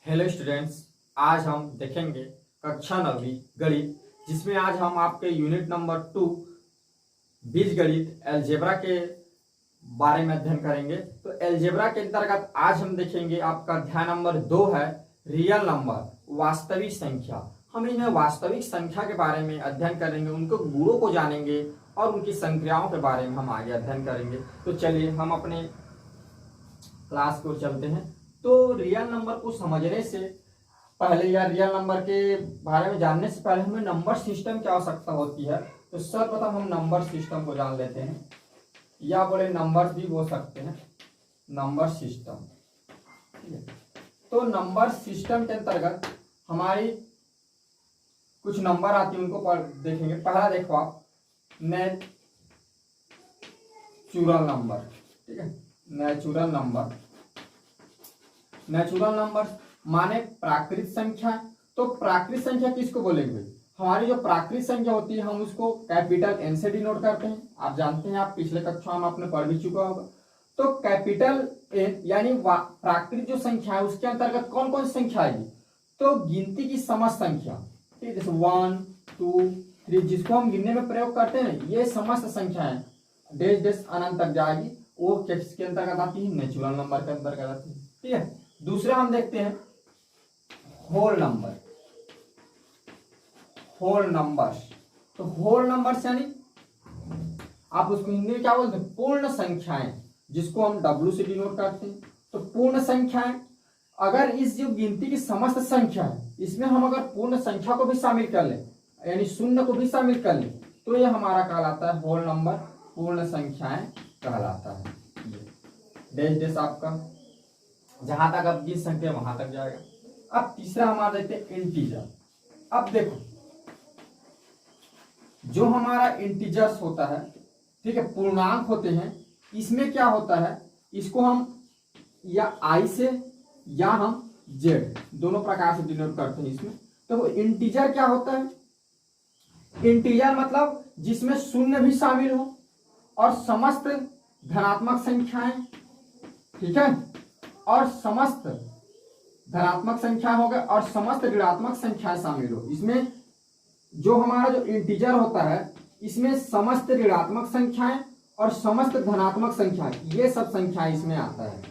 Hello students, आज हम देखेंगे कक्षा 9वीं गणित, जिसमें आज हम आपके यूनिट नंबर 2 बीजगणित अलजेब्रा के बारे में अध्ययन करेंगे। तो अलजेब्रा के अंतर्गत आज हम देखेंगे आपका अध्याय नंबर 2 है रियल नंबर, वास्तविक संख्या। हम इन्हें वास्तविक संख्या के बारे में अध्ययन करेंगे, उनके गुणों को जानेंगे और उनकी संक्रियाओं के बारे में हम आगे अध्ययन करेंगे। तो चलिए हम अपने क्लास को चलते हैं। तो रियल नंबर को समझने से पहले या रियल नंबर के बारे में जानने से पहले हमें नंबर सिस्टम की आवश्यकता होती है। तो सर्वप्रथम हम नंबर सिस्टम को जान लेते हैं, या बोले नंबर भी बोल सकते हैं, नंबर सिस्टम। ठीक है, तो नंबर सिस्टम के अंतर्गत हमारी कुछ नंबर आती है, उनको देखेंगे। पहला देखो आप, नेचुरल नंबर। ठीक है, नेचुरल नंबर। नेचुरल नंबर माने प्राकृतिक संख्या। तो प्राकृतिक संख्या किसको बोलेंगे? हमारी जो प्राकृतिक संख्या होती है हम उसको कैपिटल एन से डिनोट करते हैं। आप जानते हैं, आप पिछले कक्षा में आपने पढ़ भी चुका होगा। तो कैपिटल एन यानी प्राकृतिक जो संख्या है उसके अंतर्गत कौन कौन सी संख्या आएगी? तो गिनती की समस्त संख्या, ठीक है, जैसे 1 2 3 जिसको हम गिनने में प्रयोग करते हैं, ये समस्त संख्याएं डेश डेश अनंत तक जाएगी, वो किसके अंतर्गत आती है? नेचुरल नंबर के अंतर्गत आती है। ठीक है, दूसरा हम देखते हैं होल नंबर। होल नंबर्स, तो होल नंबर्स यानी आप उसको हिंदी में क्या बोलते हैं? पूर्ण संख्याएं, जिसको हम W से डिनोट करते हैं। तो पूर्ण संख्याएं, अगर इस जो गिनती की समस्त संख्या है इसमें हम अगर पूर्ण संख्या को भी शामिल कर ले, यानी शून्य को भी शामिल कर ले, तो यह हमारा कहलाता है होल नंबर, पूर्ण संख्याएं कहलाता है। डेश डेश आपका जहां तक आप गिन सकते हैं वहां तक जाएगा। अब तीसरा हमारा देखते हैं इंटीजर। अब देखो, जो हमारा इंटीजर्स होता है, ठीक है, पूर्णांक होते हैं, इसमें क्या होता है? इसको हम या I से या हम Z दोनों प्रकार से डिनोट करते हैं इसमें। तो इंटीजर क्या होता है? इंटीजर मतलब जिसमें शून्य भी शामिल हो और समस्त धनात्मक संख्याएं, ठीक है, और समस्त धनात्मक संख्या हो गए और समस्त ऋणात्मक संख्याएं शामिल हो। इसमें जो हमारा जो इंटीजर होता है इसमें समस्त ऋणात्मक संख्याएं और समस्त धनात्मक संख्याएं, ये सब संख्याएं इसमें आता है।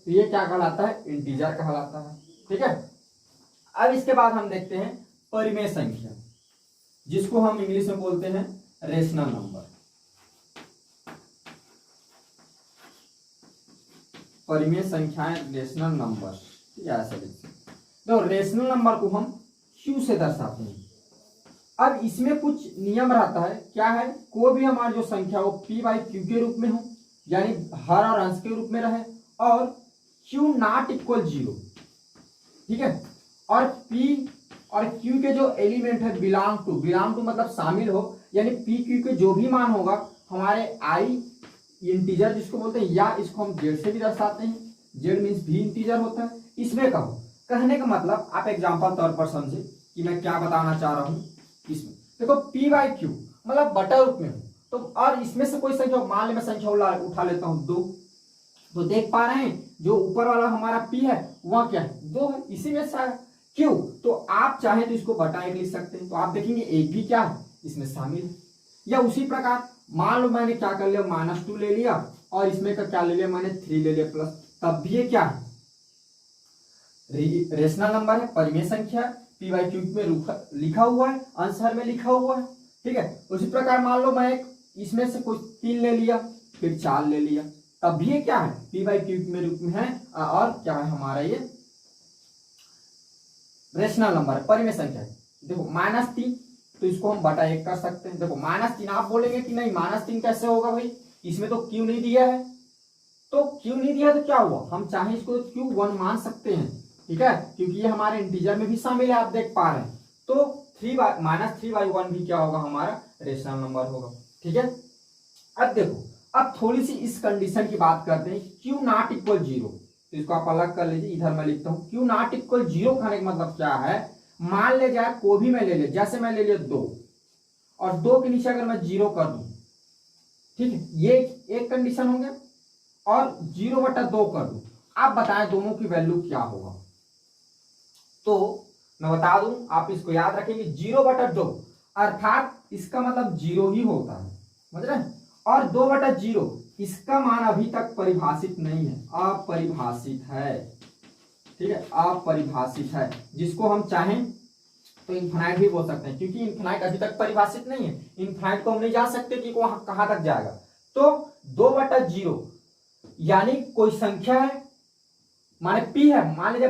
तो ये क्या कहलाता है? इंटीजर कहलाता है। ठीक है, अब इसके बाद हम देखते हैं परिमेय संख्या, जिसको हम इंग्लिश में बोलते हैं रेशनल नंबर। परिमेय संख्याएं रेशनल नंबर, ऐसा लिखते हैं। तो रेशनल नंबर को हम Q से दर्शाते हैं। अब इसमें कुछ नियम रहता है, क्या है? कोई भी हमारी जो संख्या हो P/Q के रूप में हो, यानी हर और अंश के रूप में रहे, और Q नॉट इक्वल 0। ठीक है, और P और Q के जो एलिमेंट है बिलोंग टू मतलब शामिल हो, यानी PQ के जो भी मान होगा हमारे I इंटीजर जिसको बोलते हैं, या इसको हम Z से भी दर्शाते हैं। Z मीन्स भी इंटीजर होता है। इसमें कहो, कहने का मतलब आप एग्जांपल तौर पर समझे कि मैं क्या बताना चाह रहा हूं। इसमें देखो P/Q मतलब बटा रूप में हो, तो और इसमें से कोई संख्या, मान ले मैं संख्या उठा लेता हूं 2, तो देख पा रहे हैं जो ऊपर वाला हमारा P है वह क्या है? 2 है। इसी में से Q, तो आप चाहे तो इसको बटा 1 लिख सकते हैं। तो आप देखेंगे एक भी क्या है इसमें शामिल है। या उसी प्रकार मान लो मैंने क्या कर लिया, -2 ले लिया, और इसमें का क्या ले लिया, मैंने 3 ले लिया प्लस, तब भी ये क्या है? रेशनल नंबर है, परिमेय संख्या, P/Q में लिखा हुआ है, आंसर में लिखा हुआ है। ठीक है, उसी प्रकार मान लो मैं इसमें से कुछ 3 ले लिया, फिर 4 ले लिया, तब भी ये क्या है? P/Q में रूप में है, और क्या है हमारा? ये रेशनल नंबर है, परिमेय संख्या है। देखो -3, तो इसको हम बटा 1 कर सकते हैं। देखो -3, आप बोलेंगे कि नहीं -3 कैसे होगा भाई, इसमें तो Q नहीं दिया है। तो Q नहीं दिया तो क्या हुआ? हम चाहे इसको Q1 मान सकते हैं, ठीक है, क्योंकि ये हमारे इंटीजर में भी शामिल है, आप देख पा रहे हैं। तो -3/1 भी क्या होगा? हमारा रेशनल नंबर होगा। ठीक है, अब देखो, अब थोड़ी सी इस कंडीशन की बात करते हैं, Q नॉट इक्वल 0। तो इसको आप अलग कर लीजिए, इधर मैं लिखता हूँ Q नॉट इक्वल 0 कहने का मतलब क्या है? मान ले जाए कोई भी मैं ले ले, जैसे मैं ले लिया 2, और 2 के नीचे अगर मैं 0 कर दूं, ठीक है, ये एक कंडीशन हो गया, और 0/2 कर दूं। आप बताएं दोनों की वैल्यू क्या होगा? तो मैं बता दूं, आप इसको याद रखेंगे 0/2, अर्थात इसका मतलब 0 ही होता है, समझ रहे हैं। और 2/0 इसका मान अभी तक परिभाषित नहीं है, अपरिभाषित है, ठीक है, अपरिभाषित है। जिसको हम चाहें तो इन्फिनाइट भी बोल सकते हैं, क्योंकि इन्फिनाइट अभी तक परिभाषित नहीं है। इन्फिनाइट को हम नहीं जान सकते कि वो कहां तक जाएगा। तो 2/0 यानी कोई संख्या है, माने p है, मान लीजिए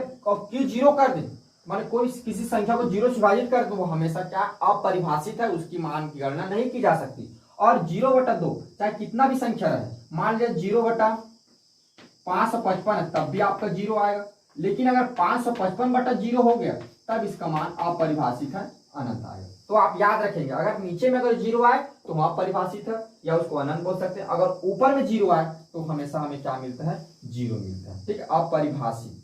q 0 कर दे, माने कोई किसी संख्या को 0 से विभाजित कर दो, वो हमेशा क्या अपरिभाषित है, उसकी मान की गणना नहीं की जा सकती। और 0/2 चाहे कितना भी संख्या रहे, मान लीजिए 0/555 है, तब भी आपका 0 आएगा। लेकिन अगर 555/0 हो गया तब इसका मान अपरिभाषित है, अनंत आएगा। तो आप याद रखेंगे, अगर नीचे में अगर 0 आए तो वहां अपरिभाषित है या उसको अनंत बोल सकते हैं। अगर ऊपर में 0 आए तो हमेशा हमें क्या मिलता है, 0 मिलता है, ठीक है, अपरिभाषित।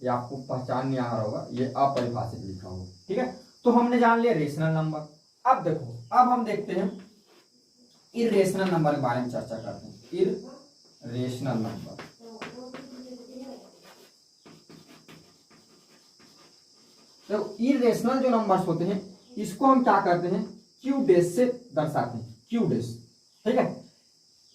ये आपको पहचान नहीं आ रहा होगा, ये अपरिभाषित लिखा होगा, ठीक है। तो हमने जान लिया रेशनल नंबर। अब देखो, अब हम देखते हैं इर्रेशनल नंबर के बारे में चर्चा करते हैं। इर्रेशनल नंबर, देखो इर्रेशनल जो नंबर्स होते हैं इसको हम क्या करते हैं, क्यू डैश से दर्शाते हैं, क्यू डैश, ठीक है।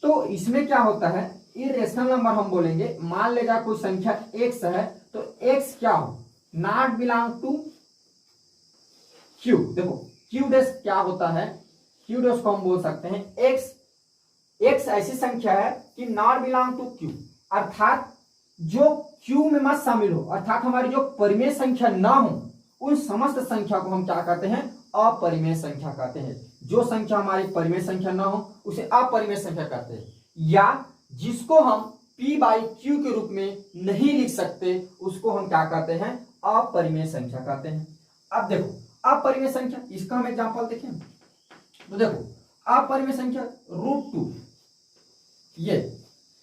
तो इसमें क्या होता है, इर्रेशनल नंबर हम बोलेंगे, मान ले जा कोई संख्या x है तो x क्या हो, नॉट बिलोंग टू q। देखो क्यू डैश क्या होता है, क्यू डैश को हम बोल सकते हैं x ऐसी संख्या है कि नॉट बिलोंग टू q, अर्थात जो q में मत शामिल हो, अर्थात हमारी जो परिमेय संख्या ना हो, उन समस्त संख्या को हम क्या कहते हैं, अपरिमेय संख्या कहते हैं। जो संख्या हमारी परिमेय संख्या ना हो उसे अपरिमेय संख्या कहते हैं, या जिसको हम p/q के रूप में नहीं लिख सकते उसको हम क्या कहते हैं, अपरिमेय संख्या कहते हैं। अब देखो अपरिमेय संख्या, इसका हम एग्जांपल देखें तो देखो अपरिमेय संख्या √2, ये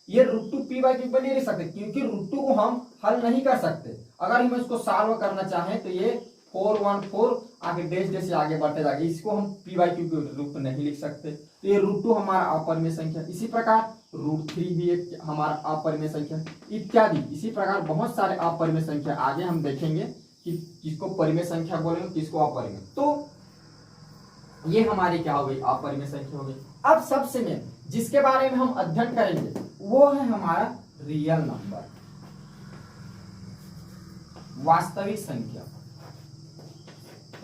√2 p/q पर नहीं लिख सकते, क्योंकि √2 को हम हल नहीं कर सकते। अगर हम इसको सॉल्व करना चाहें तो ये 414 आगे डैश डैश से आगे बढ़ते जाएगा, इसको हम p/q के रूप में नहीं लिख सकते। तो ये √2 हमारा अपरिमेय संख्या। इसी प्रकार √3 भी एक हमारा अपरिमेय संख्या, इत्यादि। इसी प्रकार बहुत सारे अपरिमेय संख्या आगे हम देखेंगे कि किसको परिमेय संख्या बोलेंगे, किसको अपरिमेय। तो ये हमारी क्या हो गई, अपरिमेय संख्या हो गई। अब सबसे मेन जिसके बारे में हम अध्ययन करेंगे वो है हमारा रियल नंबर, वास्तविक संख्या,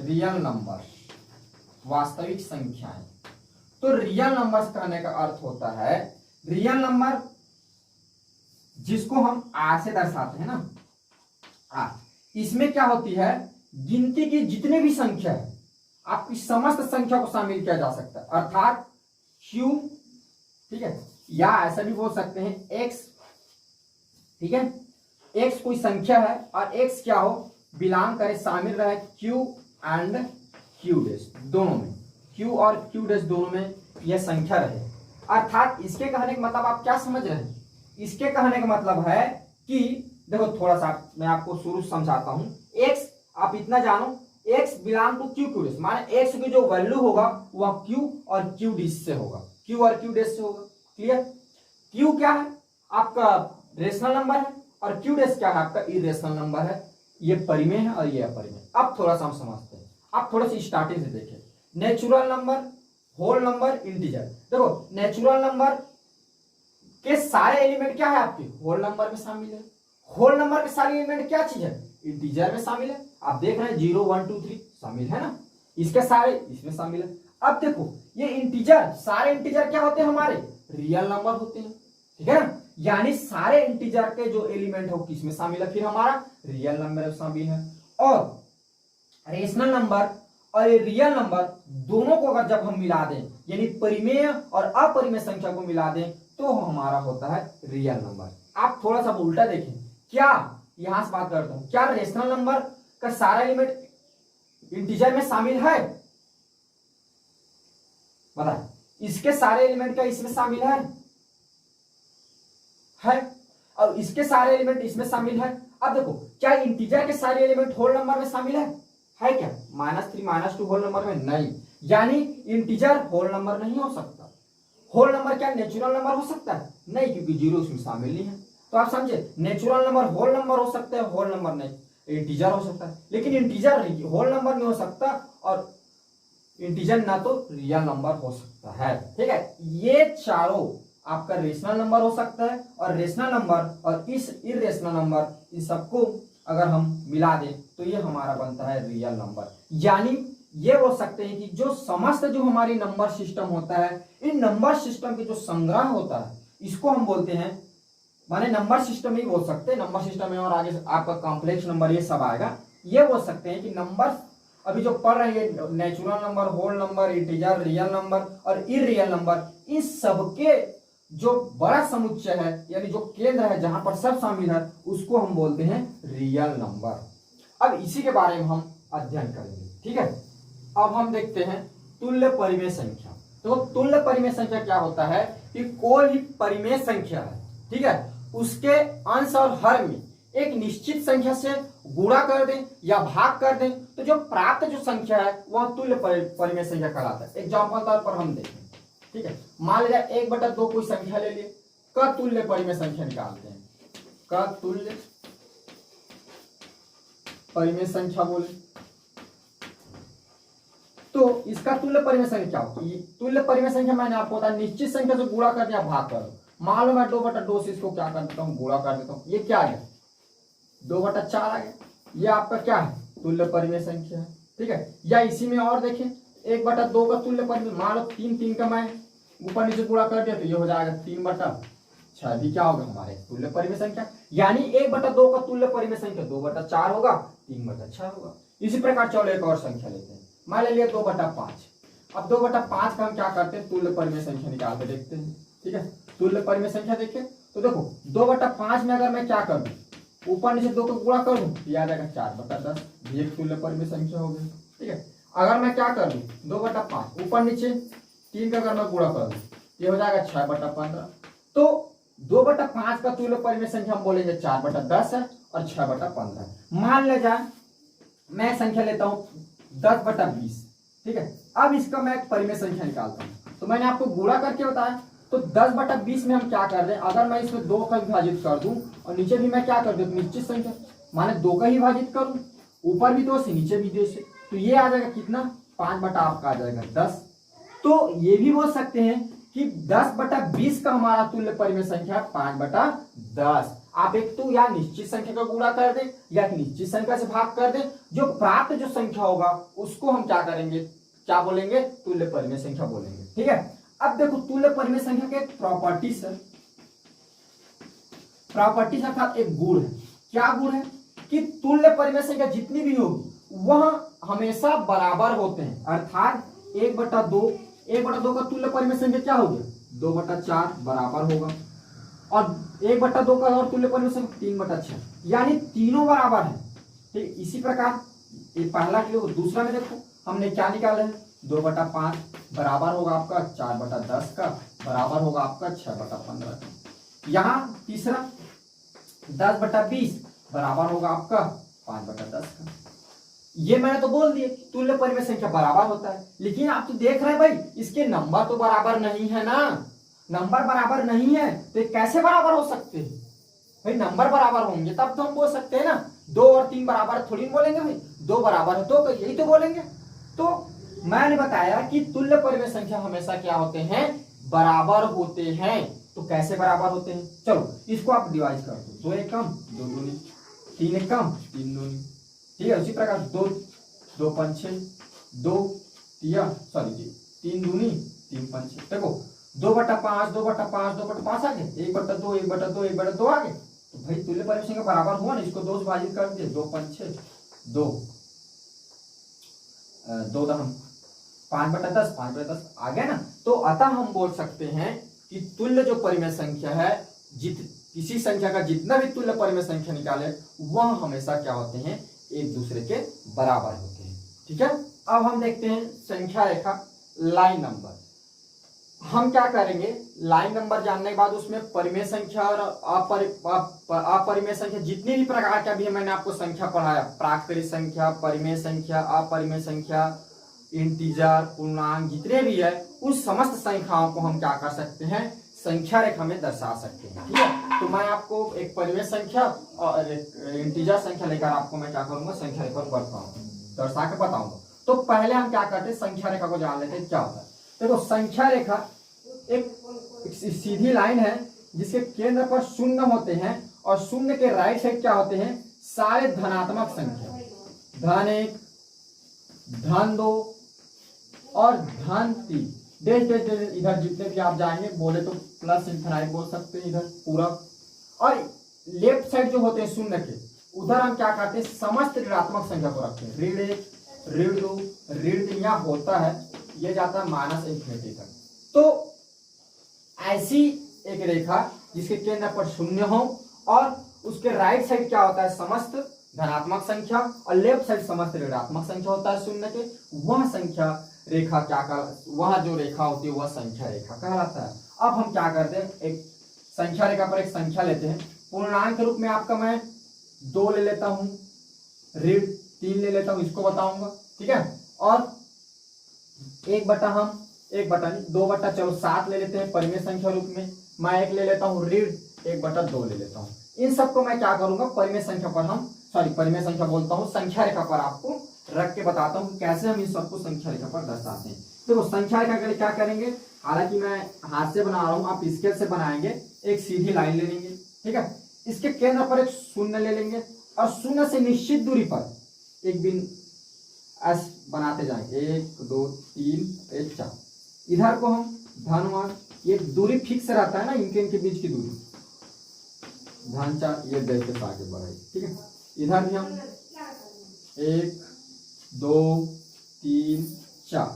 रियल नंबर, वास्तविक संख्याएं। तो रियल नंबर्स कहने का अर्थ होता है, रियल नंबर जिसको हम आर से दर्शाते हैं ना, आर, इसमें क्या होती है, गिनती की जितने भी संख्या है आपकी समस्त संख्या को शामिल किया जा सकता है, अर्थात q, ठीक है, या ऐसा भी बोल सकते हैं x, ठीक है। x कोई संख्या है और x क्या हो, बिलोंग करे, शामिल रहे q एंड q डैश दोनों में, q और q डैश दोनों में यह संख्या रहे। अर्थात इसके कहने का मतलब आप क्या समझ रहे हैं, इसके कहने का मतलब है कि देखो थोड़ा सा मैं आपको शुरू समझाता हूं। x आप इतना जानो, x belong to q dash, माने x की जो वैल्यू होगा वह q और q डैश से होगा, q और q डैश से होगा। क्लियर, q क्या है आपका रेशनल नंबर है और q डैश क्या है आपका इर्रेशनल नंबर है। ये परिमेय है और ये अपरिमेय। अब थोड़ा सा हम समझते हैं, आप थोड़ा सा स्टार्टिंग से देखें। Natural number, whole number, integer. देखो नेचुरल नंबर के सारे एलिमेंट क्या है आपके, होल नंबर में शामिल है। होल नंबर के सारे एलिमेंट क्या चीज है, इंटीजर में शामिल है। आप देख रहे हैं 0 1 2 3 शामिल है ना, इसके सारे इसमें शामिल है। अब देखो ये इंटीजर, सारे इंटीजर क्या होते हैं हमारे, रियल नंबर होते हैं, ठीक है ना। यानी सारे इंटीजर के जो एलिमेंट है वो किसमें शामिल है, फिर हमारा रियल नंबर में शामिल है। और रेशनल नंबर और रियल नंबर दोनों को अगर जब हम मिला दें, यानी परिमेय और अपरिमेय संख्या को मिला दें, तो हमारा होता है रियल नंबर। आप थोड़ा सा उल्टा देखें, क्या यहां से बात करता हूं, क्या रेशनल नंबर का सारा एलिमेंट इंटीजर में शामिल है, बताए, इसके सारे एलिमेंट क्या इसमें शामिल है, और इसके सारे एलिमेंट इसमें शामिल है। अब देखो क्या इंटीजर के सारे एलिमेंट होल नंबर में शामिल है क्या, -3 -2 होल नंबर में नहीं, यानी इंटीजर होल नंबर नहीं हो सकता। होल नंबर क्या नेचुरल नंबर हो सकता है, नहीं, क्योंकि 0 उसमें शामिल नहीं है। तो आप समझे, नेचुरल नंबर होल नंबर हो सकते हैं, होल नंबर नहीं इंटीजर हो सकता है, लेकिन इंटीजर होल नंबर नहीं हो सकता और इंटीजर ना तो रियल नंबर हो सकता है। ठीक है, ये चारों आपका रेशनल नंबर हो सकता है, और रेशनल नंबर और इस इरेशनल नंबर इन सबको अगर हम मिला दें तो ये हमारा बनता है रियल नंबर। यानी ये बोल सकते हैं कि जो समस्त जो हमारी नंबर सिस्टम होता है, इन नंबर सिस्टम के जो संग्रह होता है इसको हम बोलते हैं, माने नंबर सिस्टम ही बोल सकते हैं, नंबर सिस्टम में और आगे आपका कॉम्प्लेक्स नंबर ये सब आएगा। ये बोल सकते हैं कि नंबर अभी जो पढ़ रहे हैं natural number, whole number, integer, real number और इरियल नंबर, इन सबके जो बड़ा समुच्चय है यानी जो केंद्र है जहां पर सब शामिल है उसको हम बोलते हैं रियल नंबर। अब इसी के बारे में हम अध्ययन करेंगे। ठीक है, अब हम देखते हैं तुल्य परिमेय संख्या। तो तुल्य परिमेय संख्या क्या होता है कि कोई भी परिमेय संख्या है, ठीक है, उसके अंश और हर में एक निश्चित संख्या से गुणा कर दें या भाग कर दें तो जो प्राप्त जो संख्या है वह तुल्य परिमेय संख्या कहलाता है। एग्जाम्पल तौर पर हम देखें, ठीक है, मान लिया 1/2 कोई संख्या ले लिए, का तुल्य परिमेय संख्या निकालते हैं, का तुल्य परिमेय संख्या बोले तो इसका तुल्य परिमेय संख्या क्या होगी? तुल्य परिमेय संख्या मैंने आपको बताया निश्चित संख्या से गुणा कर दिया भाग कर दो। मान लो मैं 2/2 से इसको क्या कर देता हूँ, गुणा कर देता हूँ, ये क्या है 2/4 आ गया, ये आपका क्या है तुल्य परिमेय संख्या है। ठीक है, या इसी में और देखें 1/2 का तुल्य परिमेय, मान लो 3 का मैं ऊपर नीचे गुणा कर दिया तो ये हो जाएगा 3/6 भी क्या होगा हमारे तुल्य परिमेय संख्या। यानी 1/2 का तुल्य परिमेय संख्या 2/4 होगा, 3/6 होगा। इसी प्रकार चलो एक और संख्या लेते हैं, मान लिया 2/5। अब 2/5 का हम क्या करते हैं तुल्य परिमेय संख्या निकाल के देखते हैं। ठीक है, तुल्य परिमेय संख्या देखें तो देखो 2/5 में अगर मैं क्या कर दूं, ऊपर नीचे 2 को गुणा कर दूं याद आएगा 4/10, ये तुल्य परिमेय संख्या हो गई। ठीक है, अगर मैं क्या कर दूं 2/5 ऊपर नीचे 3 का अगर मैं गुणा कर दूं ये हो जाएगा 6/15। तो 2/5 का तुल्य परिमेय संख्या हम बोलेंगे 4/10 है और 6/15। मान ले जाए मैं संख्या लेता हूं 10/20। ठीक है, अब इसका मैं एक परिमेय संख्या निकालता हूं, तो मैंने आपको गुणा करके बताया तो 10/20 में हम क्या कर रहे हैं, अगर मैं इसमें 2 का विभाजित कर दूं और नीचे भी मैं क्या कर दूं निश्चित संख्या माने 2 का ही विभाजित करूं, ऊपर भी 2 से नीचे भी 2 से, तो ये आ जाएगा कितना 5 आपका आ जाएगा 10। तो ये भी बोल सकते हैं कि 10/20 का हमारा तुल्य परिमेय संख्या 5/10। आप एक तो या निश्चित संख्या का गुणा कर दें या एक निश्चित संख्या से भाग कर दें, जो प्राप्त जो संख्या होगा उसको हम क्या करेंगे, क्या बोलेंगे तुल्य परिमेय संख्या बोलेंगे। ठीक है, अब देखो तुल्य परिमेय संख्या के प्रॉपर्टीज है, प्रॉपर्टीज अर्थात एक गुण है। क्या गुण है कि तुल्य परिमेय संख्या जितनी भी होगी वह हमेशा बराबर होते हैं, अर्थात 1/2 का तुल्य परिमेय संख्या क्या हो गया 2/4 बराबर होगा, और 1/2 का और तुल्य परिमेय संख्या 3/6, यानी तीनों बराबर है। ठीक, इसी प्रकार ये पहला के लिए दूसरा में देखो हमने क्या निकाला है 2/5 बराबर होगा आपका 4/10 का, बराबर होगा आपका 6/15 का। यहाँ तीसरा 10/20 बराबर होगा आपका 5/10 का। ये मैंने तो बोल दिया तुल्य परिमेय संख्या बराबर होता है, लेकिन आप तो देख रहे हैं भाई इसके नंबर तो बराबर नहीं है ना, नंबर बराबर नहीं है तो ये कैसे बराबर हो सकते हैं भाई, नंबर बराबर होंगे तब तो हम बोल सकते हैं ना 2 और 3 बराबर थोड़ी बोलेंगे भाई, 2 बराबर है तो यही तो बोलेंगे। तो मैंने बताया कि तुल्य परिमेय संख्या हमेशा क्या होते हैं बराबर होते हैं। तो कैसे बराबर होते हैं, चलो इसको आप डिवाइड कर दो, 2 एकम 2 दूनी, 3 एकम 3 दूनी। ठीक है, उसी प्रकार 2 पंचे 2 3 दूनी 3 पंचे, देखो 2/5 2/5 2/5 आ गए, 1/2 1/2 1/2 आ गए, तो भाई तुल्य परिमेय संख्या बराबर हुआ ना, इसको 2 से विभाजित कर दिए 2 पंचे 2 2 दहम 5/10 5/10 आ गया ना। तो अतः हम बोल सकते हैं कि तुल्य जो परिमेय संख्या है किसी संख्या का जितना भी तुल्य परिमेय संख्या निकाले वह हमेशा क्या होते हैं एक दूसरे के बराबर होते हैं। ठीक है, अब हम देखते हैं संख्या रेखा लाइन नंबर। हम क्या करेंगे लाइन नंबर जानने के बाद उसमें परिमेय संख्या और अपरिमेय संख्या जितनी भी प्रकार का भी मैंने आपको संख्या पढ़ाया, प्राकृतिक संख्या, परिमेय संख्या, अपरिमेय संख्या, इंटीजर, पूर्णांक जितने भी है उस समस्त संख्याओं को हम क्या कर सकते हैं संख्या रेखा में दर्शा सकते हैं। ठीक है, तो मैं आपको एक परिमेय संख्या और इंटीजर संख्या लेकर आपको मैं क्या करूंगा, संख्या रेखा दर्शा के बताऊंगा। तो पहले हम क्या करते हैं, संख्या रेखा को जान लेते हैं क्या होता है। देखो संख्या रेखा एक सीधी लाइन है जिसके केंद्र पर शून्य होते हैं और शून्य के राइट साइड क्या होते हैं, सारे धनात्मक संख्या, धन 1, धन 2 और धन 3। डेश डेश डेश इधर जितने भी आप जाएंगे बोले तो प्लस इंफिनाइट बोल सकते हैं इधर पूरा। और लेफ्ट साइड जो होते हैं शून्य के, उधर हम क्या करते हैं, समस्त ऋणात्मक संख्या को रखते हैं। ऋण 1, ऋण 2, ऋण 3 यहाँ होता है, ये जाता है -∞ तक। तो ऐसी एक रेखा जिसके केंद्र पर शून्य हो और उसके राइट साइड क्या होता है, समस्त धनात्मक संख्या और लेफ्ट साइड समस्त ऋणात्मक संख्या होता है शून्य के, वह संख्या रेखा क्या वह जो रेखा होती है वह संख्या रेखा कहलाता है। अब हम क्या करते हैं, एक संख्या रेखा पर एक संख्या लेते हैं। पूर्णांक के रूप में आपका मैं 2 ले लेता हूं, ऋण 3 ले लेता हूं, इसको बताऊंगा। ठीक है, और 2 बटा चलो 7 ले लेते हैं परिमेय संख्या रूप में। मैं 1 ले लेता हूँ, ऋण 1/2 ले लेता हूँ। इन सबको मैं क्या करूंगा, परिमेय संख्या पर परिमेय संख्या बोलता हूँ, संख्या रेखा पर आपको रख के बताता हूँ कैसे हम इन सबको संख्या रेखा पर दर्शाते हैं। देखो संख्या रेखा के लिए क्या करेंगे, हालांकि मैं हाथ से बना रहा हूँ, आप स्केल से बनाएंगे। एक सीधी लाइन ले लेंगे, ठीक है, इसके केंद्र पर एक शून्य ले लेंगे और शून्य से निश्चित दूरी पर एक बिंदु एस बनाते जाएंगे, 1 2 3 4। इधर को हम धन 1, ये दूरी फिक्स रहता है ना, इनके बीच की दूरी धन 4, ये जैसे आगे बढ़ाई। ठीक है, इधर भी हम 1 2 3 4,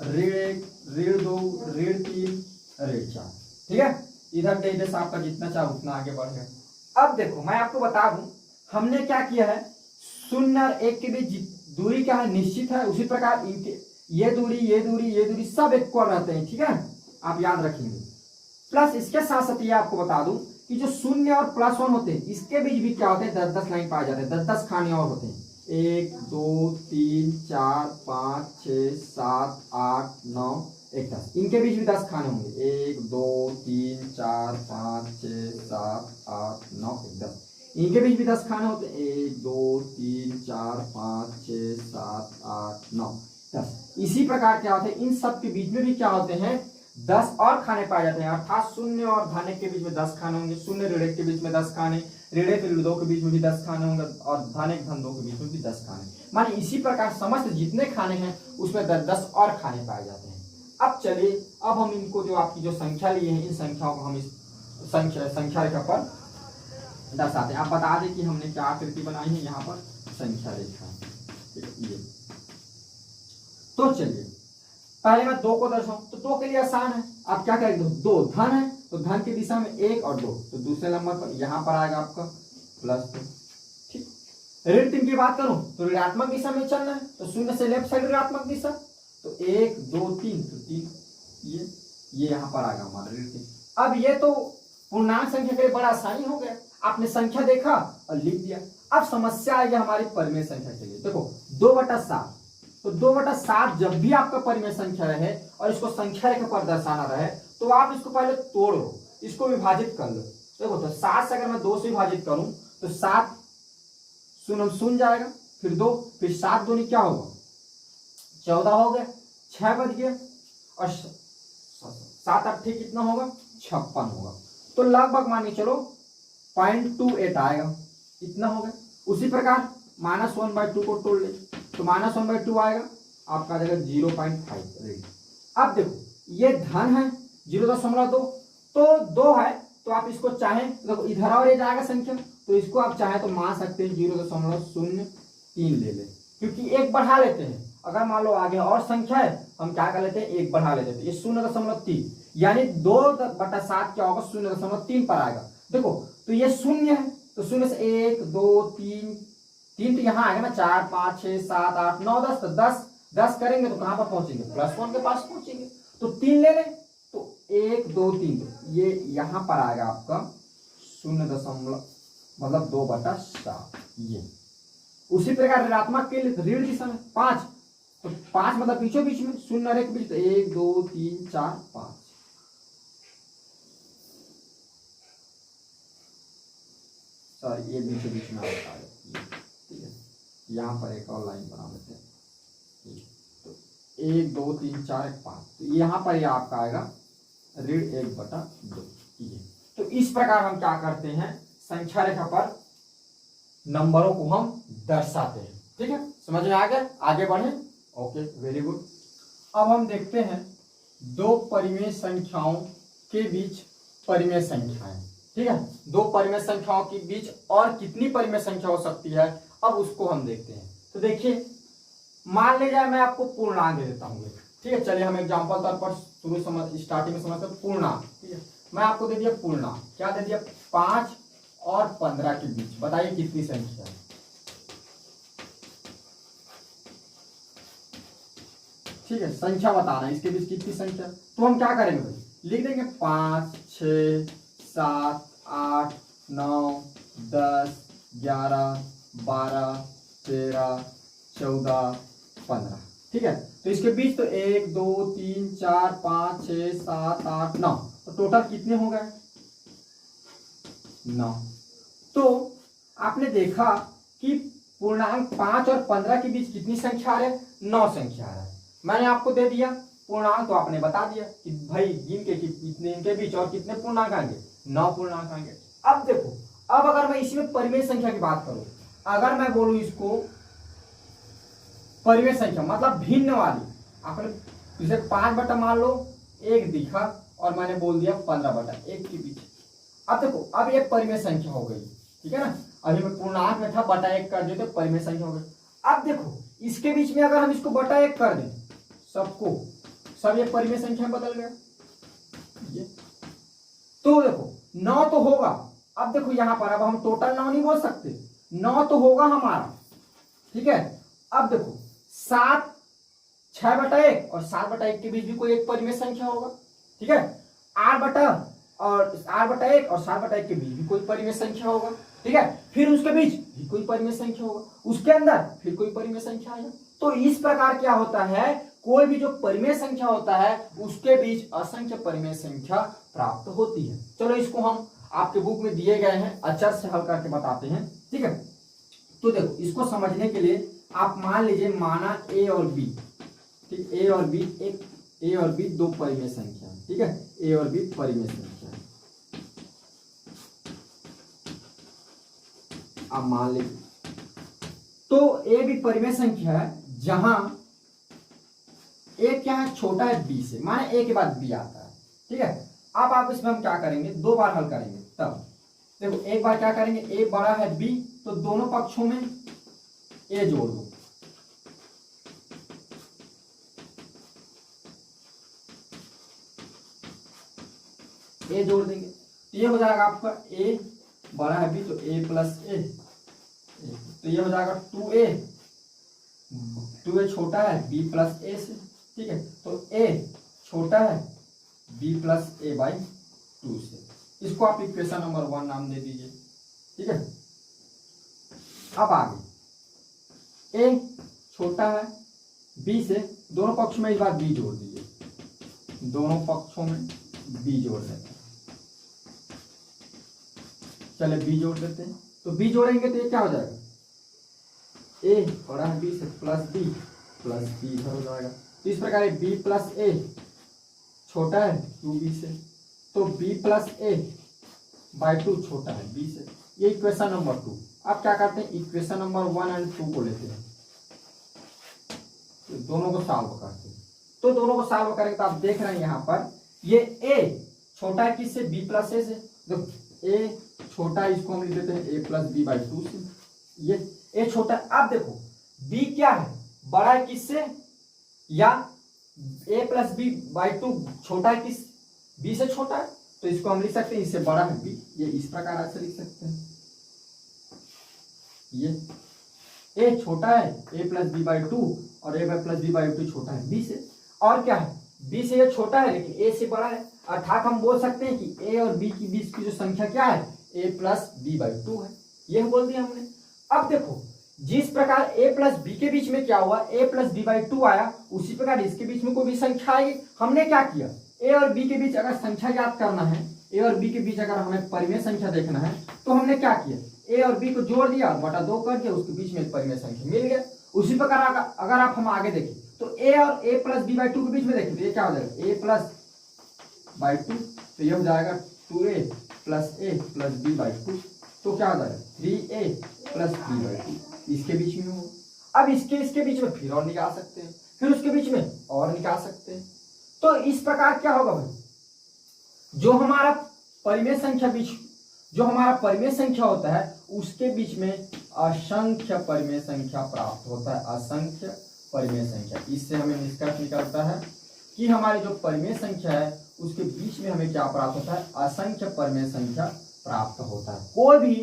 ऋण 1, ऋण 2, ऋण 3, ऋण 4। ठीक है, इधर जैसे आपका जितना चाहे उतना आगे बढ़ गया। अब देखो मैं आपको बता दूं, हमने क्या किया है, 0 और 1 के बीच दूरी क्या है, निश्चित है। उसी प्रकार इनके ये दूरी सब इक्वल रहते हैं। ठीक है, आप याद रखेंगे। प्लस इसके साथ साथ ये आपको बता दूं कि जो 0 और +1 होते हैं, इसके बीच भी क्या होते हैं, 10-10 लाइन पाए जाते हैं, 10-10 खाने और होते हैं। 1 2 3 4 5 6 7 8 9 1 10, इनके बीच भी 10 खाने होंगे। 1 2 3 4 5 6 7 8 9 1 10, इनके बीच भी 10 खाने होते हैं। 1 2 3 4 5 6 7 8 9 10। इसी प्रकार क्या होते हैं, इन सब के बीच में भी क्या होते हैं, 10 और खाने पाए जाते हैं। अर्थात 0 और धन 1 के बीच में 10 खाने होंगे, 0 ऋण 1 के बीच में 10 खाने, ऋण 1 ऋण 2 के बीच में भी 10 खाने होंगे और धन 1 धन 2 के बीच में भी 10 खाने। माने इसी प्रकार समस्त जितने खाने हैं उसमें 10-10 और खाने पाए जाते हैं। अब चलिए, अब हम इनको जो आपकी जो संख्या लिए हैं, इन संख्याओं को हम इस संख्या रेखा पर दर्शाते हैं। आप बता दें कि हमने क्या आकृति बनाई है, यहाँ पर संख्या रेखा ये। तो चलिए पहले मैं 2 को दर्शाऊं, तो 2 के लिए आसान है। आप क्या करेंगे, 2 धन है तो धन की दिशा में 1 और 2, तो दूसरे नंबर पर यहाँ पर आएगा आपका +2। ठीक, ऋण 3 की बात करूं तो ऋणात्मक दिशा में चलना है, तो 0 से लेफ्ट साइड ऋणात्मक दिशा, तो 1 2 3, तो 3 ये यहाँ पर आएगा हमारा ऋण 3। अब ये तो पूर्णांक संख्या के लिए बड़ा आसानी हो गया, आपने संख्या देखा और लिख दिया। अब समस्या आएगी हमारी परिमेय संख्या के लिए। देखो 2/7, तो 2/7 जब भी आपका परिमेय संख्या रहे और इसको संख्या रेखा पर दर्शाना रहे, तो आप इसको पहले तोड़ लो, इसको विभाजित कर लो। देखो तो 7 से अगर मैं 2 से विभाजित करूं तो 7 शून्य जाएगा, फिर 2, फिर 7 दूनी क्या होगा, 14 हो गया, 6 बच गया और 7 8 कितना होगा, 56 होगा। तो लगभग मान के चलो 0.28 आएगा, इतना हो गया। उसी प्रकार -1/2 को तोड़ ले तो -1/2 आएगा, आपका आ जाएगा 0.5। अब देखो ये धन है 0.2, तो 2 है तो आप इसको चाहें, देखो इधर और ये जाएगा संख्या, तो इसको आप चाहें तो मान सकते हैं 0.03 ले ले, क्योंकि 1 बढ़ा लेते हैं। अगर मान लो आगे और संख्या है, हम क्या कर लेते हैं, 1 बढ़ा लेते हैं, ये 0.3, यानी 2/7 क्या होगा, 0.3 पर आएगा। देखो तो ये 0 है, तो 0 से 1 2 3 तो यहाँ आएगा ना, 4 5 6 7 8 9 10, तो 10 करेंगे तो कहां पर पहुंचेंगे, +1 के पास पहुंचेंगे। तो 3 ले लें, तो 1 2 3, तो ये यहां पर आएगा आपका 2/7 ये। उसी प्रकार ऋणात्मक के लिए ऋण दिशा में 5, तो 5 मतलब बीचों बीच में 0 और 1 बीच, तो 1 2 3 4 5। सॉरी ये बीच बीच में आता है, ठीक है। यहाँ पर एक और लाइन बना लेते हैं, तो 1 2 3 4 5, तो यहाँ पर ये आपका आएगा ऋण 1/2, ठीक है। तो इस प्रकार हम क्या करते हैं, संख्या रेखा पर नंबरों को हम दर्शाते हैं, ठीक है। समझ में आ गया, आगे बढ़े। Okay, very good. अब हम देखते हैं दो परिमेय संख्याओं के बीच परिमेय संख्याएं, ठीक है। दो परिमेय संख्याओं के बीच और कितनी परिमेय संख्या हो सकती है, अब उसको हम देखते हैं। तो देखिए, मान लीजिए मैं आपको पूर्णांक दे देता हूँ, ठीक है। चलिए हम एग्जांपल तौर पर स्टार्टिंग में समझते हैं पूर्णांक, ठीक है। मैं आपको दे दिया पूर्णांक, क्या दे दिया, 5 और 15 के बीच बताइए कितनी संख्या है, ठीक है। संख्या बताना है इसके बीच कितनी संख्या, तो हम क्या करेंगे भाई, लिख देंगे 5 6 7 8 9 10 11 12 13 14 15, ठीक है। तो इसके बीच तो 1 2 3 4 5 6 7 8 9, तो टोटल कितने हो गए, 9। तो आपने देखा कि पूर्णांक 5 और 15 के बीच कितनी संख्या है, 9 संख्या है। मैंने आपको दे दिया पूर्णांक, तो आपने बता दिया कि भाई गिन के कितने इनके बीच और कितने पूर्णांक आएंगे, 9 पूर्णांक आएंगे। अब देखो, अब अगर मैं इसमें परिमेय संख्या की बात करूं, अगर मैं बोलूं इसको परिमेय संख्या मतलब भिन्न वाली, आपने इसे 5 मान लो 1 दिखा और मैंने बोल दिया 15/1 के बीच। अब देखो, अब ये परिमेय संख्या हो गई, ठीक है ना। अभी मैं पूर्णांक में था, बटा 1 कर दिए तो परिमेय संख्या हो गई। अब देखो, इसके बीच में अगर हम इसको बटा 1 कर दें, सबको सब ये परिमेय संख्या बदल गया, ये तो देखो 9 तो होगा। अब देखो यहाँ पर, अब हम टोटल 9 नहीं बोल सकते, 9 तो होगा हमारा, ठीक है। अब देखो 7 6/1 और 7/1 के बीच भी कोई एक परिमेय संख्या होगा, ठीक है। 8/1 और 7/1 के बीच भी कोई परिमेय संख्या होगा, ठीक है। फिर उसके बीच भी कोई परिमेय संख्या होगा, उसके अंदर फिर कोई परिमेय संख्या आएगा। तो इस प्रकार क्या होता है, कोई भी जो परिमेय संख्या होता है उसके बीच असंख्य परिमेय संख्या प्राप्त होती है। चलो इसको हम आपके बुक में दिए गए हैं अचर से हल करके बताते हैं, ठीक है। तो देखो, इसको समझने के लिए आप मान लीजिए, माना ए और बी, ठीक, ए और बी दो परिमेय संख्या है, ठीक है। ए और बी परिमेय संख्या है। आप मान लीजिए, तो ए भी परिमेय संख्या है जहां ए क्या है, छोटा है बी से, माने ए के बाद बी आता है, ठीक है। अब आप इसमें हम क्या करेंगे, 2 बार हल करेंगे। तब देखो, एक बार क्या करेंगे, ए बड़ा है बी, तो दोनों पक्षों में ए जोड़ दो, ए जोड़ देंगे, तो ये हो जाएगा आपका ए बड़ा है बी, तो ए प्लस ए, तो ये हो जाएगा 2a, 2a छोटा है बी प्लस ए से, ठीक है। तो a छोटा है b प्लस ए बाई 2 से। इसको आप इक्वेशन नंबर 1 नाम दे दीजिए, ठीक है। अब आगे a छोटा है b से, दोनों पक्षों में इस बार b जोड़ दीजिए, दोनों पक्षों में b जोड़ देते हैं। चले b जोड़ देते हैं, तो b जोड़ेंगे तो ये क्या हो जाएगा, a बड़ा है b से प्लस b इधर हो जाएगा। तो इस प्रकार b प्लस ए छोटा है 2b से, तो b प्लस ए बाई 2 छोटा है b से। ये इक्वेशन नंबर 2। अब क्या करते हैं, इक्वेशन नंबर 1 और 2 को लेते हैं, तो दोनों को सॉल्व करते हैं। तो दोनों को सॉल्व करेंगे तो आप देख रहे हैं यहाँ पर ये a छोटा है किससे, b प्लस ए से। देखो a छोटा है, इसको हम लिख देते हैं a प्लस बी बाई 2 से। ये a छोटा है, अब देखो b क्या है, बड़ा है किससे, या a प्लस बी बाई 2 छोटा है किस, b से छोटा है, तो इसको हम लिख सकते हैं इससे बड़ा है b। ये इस प्रकार से लिख सकते हैं, ये a छोटा है a प्लस बी बाई 2 और a प्लस बी बाई 2 छोटा है b से। और क्या है, b से ये छोटा है लेकिन a से बड़ा है, अर्थात हम बोल सकते हैं कि a और b के बीच की जो संख्या क्या है, a प्लस बी बाई 2 है। यह बोल दिया हमने। अब देखो, जिस प्रकार a प्लस बी के बीच में क्या हुआ, a प्लस बी बाई 2 आया, उसी प्रकार इसके बीच में कोई भी संख्या आई। हमने क्या किया, a और b के बीच अगर संख्या याद करना है, a और b के बीच अगर हमें परिमेय संख्या देखना है, तो हमने क्या किया, ए और बी को जोड़ दिया, बटा 2 कर दिया, उसके बीच में एक परिमेय संख्या मिल गया। उसी प्रकार अगर आप हम आगे देखें तो ए और ए प्लस बी बाई 2 के बीच में देखें तो ये क्या हो जाएगा, ए प्लस बाई 2, तो ये हो जाएगा 2a plus a plus b by 2, तो क्या हो जाएगा 3a प्लस बी बाई 2, इसके बीच में हो। अब इसके बीच में फिर और निकाल सकते हैं, फिर उसके बीच में और निकाल सकते हैं। तो इस प्रकार क्या होगा भाई, जो हमारा परिमेय संख्या होता है उसके बीच में असंख्य परिमेय संख्या प्राप्त होता है, असंख्य परिमेय संख्या। इससे हमें निष्कर्ष निकलता है कि हमारी जो परिमेय संख्या है उसके बीच में हमें क्या प्राप्त होता है, असंख्य परिमेय संख्या प्राप्त होता है। कोई भी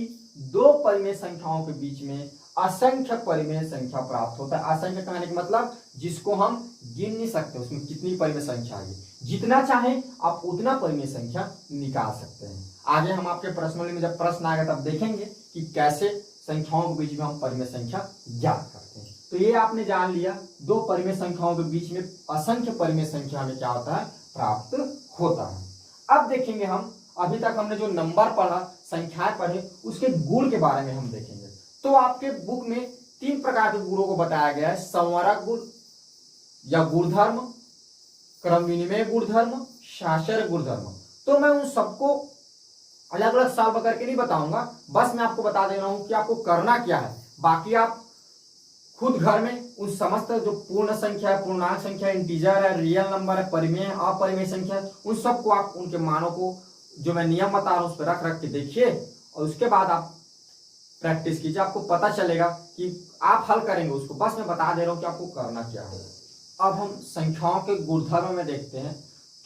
दो परिमेय संख्याओं के बीच में असंख्य परिमेय संख्या प्राप्त होता है। असंख्य कहने का मतलब जिसको हम गिन नहीं सकते, उसमें कितनी परिमेय संख्या आ गई, जितना चाहे आप उतना परिमेय संख्या निकाल सकते हैं। आगे हम आपके प्रश्नों में जब प्रश्न आएगा तब देखेंगे कि कैसे संख्याओं के बीच में हम परिमेय संख्या ज्ञात करते हैं। तो ये आपने जान लिया, दो परिमेय संख्याओं के बीच में असंख्य परिमेय संख्या में क्या होता है, प्राप्त होता है। अब देखेंगे हम, अभी तक हमने जो नंबर पढ़ा, संख्याएं पढ़े, उसके गुण के बारे में हम देखेंगे। तो आपके बुक में 3 प्रकार के गुणों को बताया गया है, संवरक गुण या गुणधर्म, क्रम विनिमय गुणधर्म, शास्त्र गुणधर्म। तो मैं उन सबको अलग अलग सॉल्व करके नहीं बताऊंगा, बस मैं आपको बता दे रहा हूं कि आपको करना क्या है। बाकी आप खुद घर में उन समस्त जो पूर्ण संख्या है, पूर्णांक संख्या, इंटीजर है, रियल नंबर है, परिमेय, अपरिमेय संख्या, उन सबको आप उनके मानों को जो मैं नियम बता रहा हूं उस पर रख रख के देखिए और उसके बाद आप प्रैक्टिस कीजिए। आपको पता चलेगा कि आप हल करेंगे उसको, बस मैं बता दे रहा हूं कि आपको करना क्या है। अब हम संख्याओं के गुणधर्म में देखते हैं।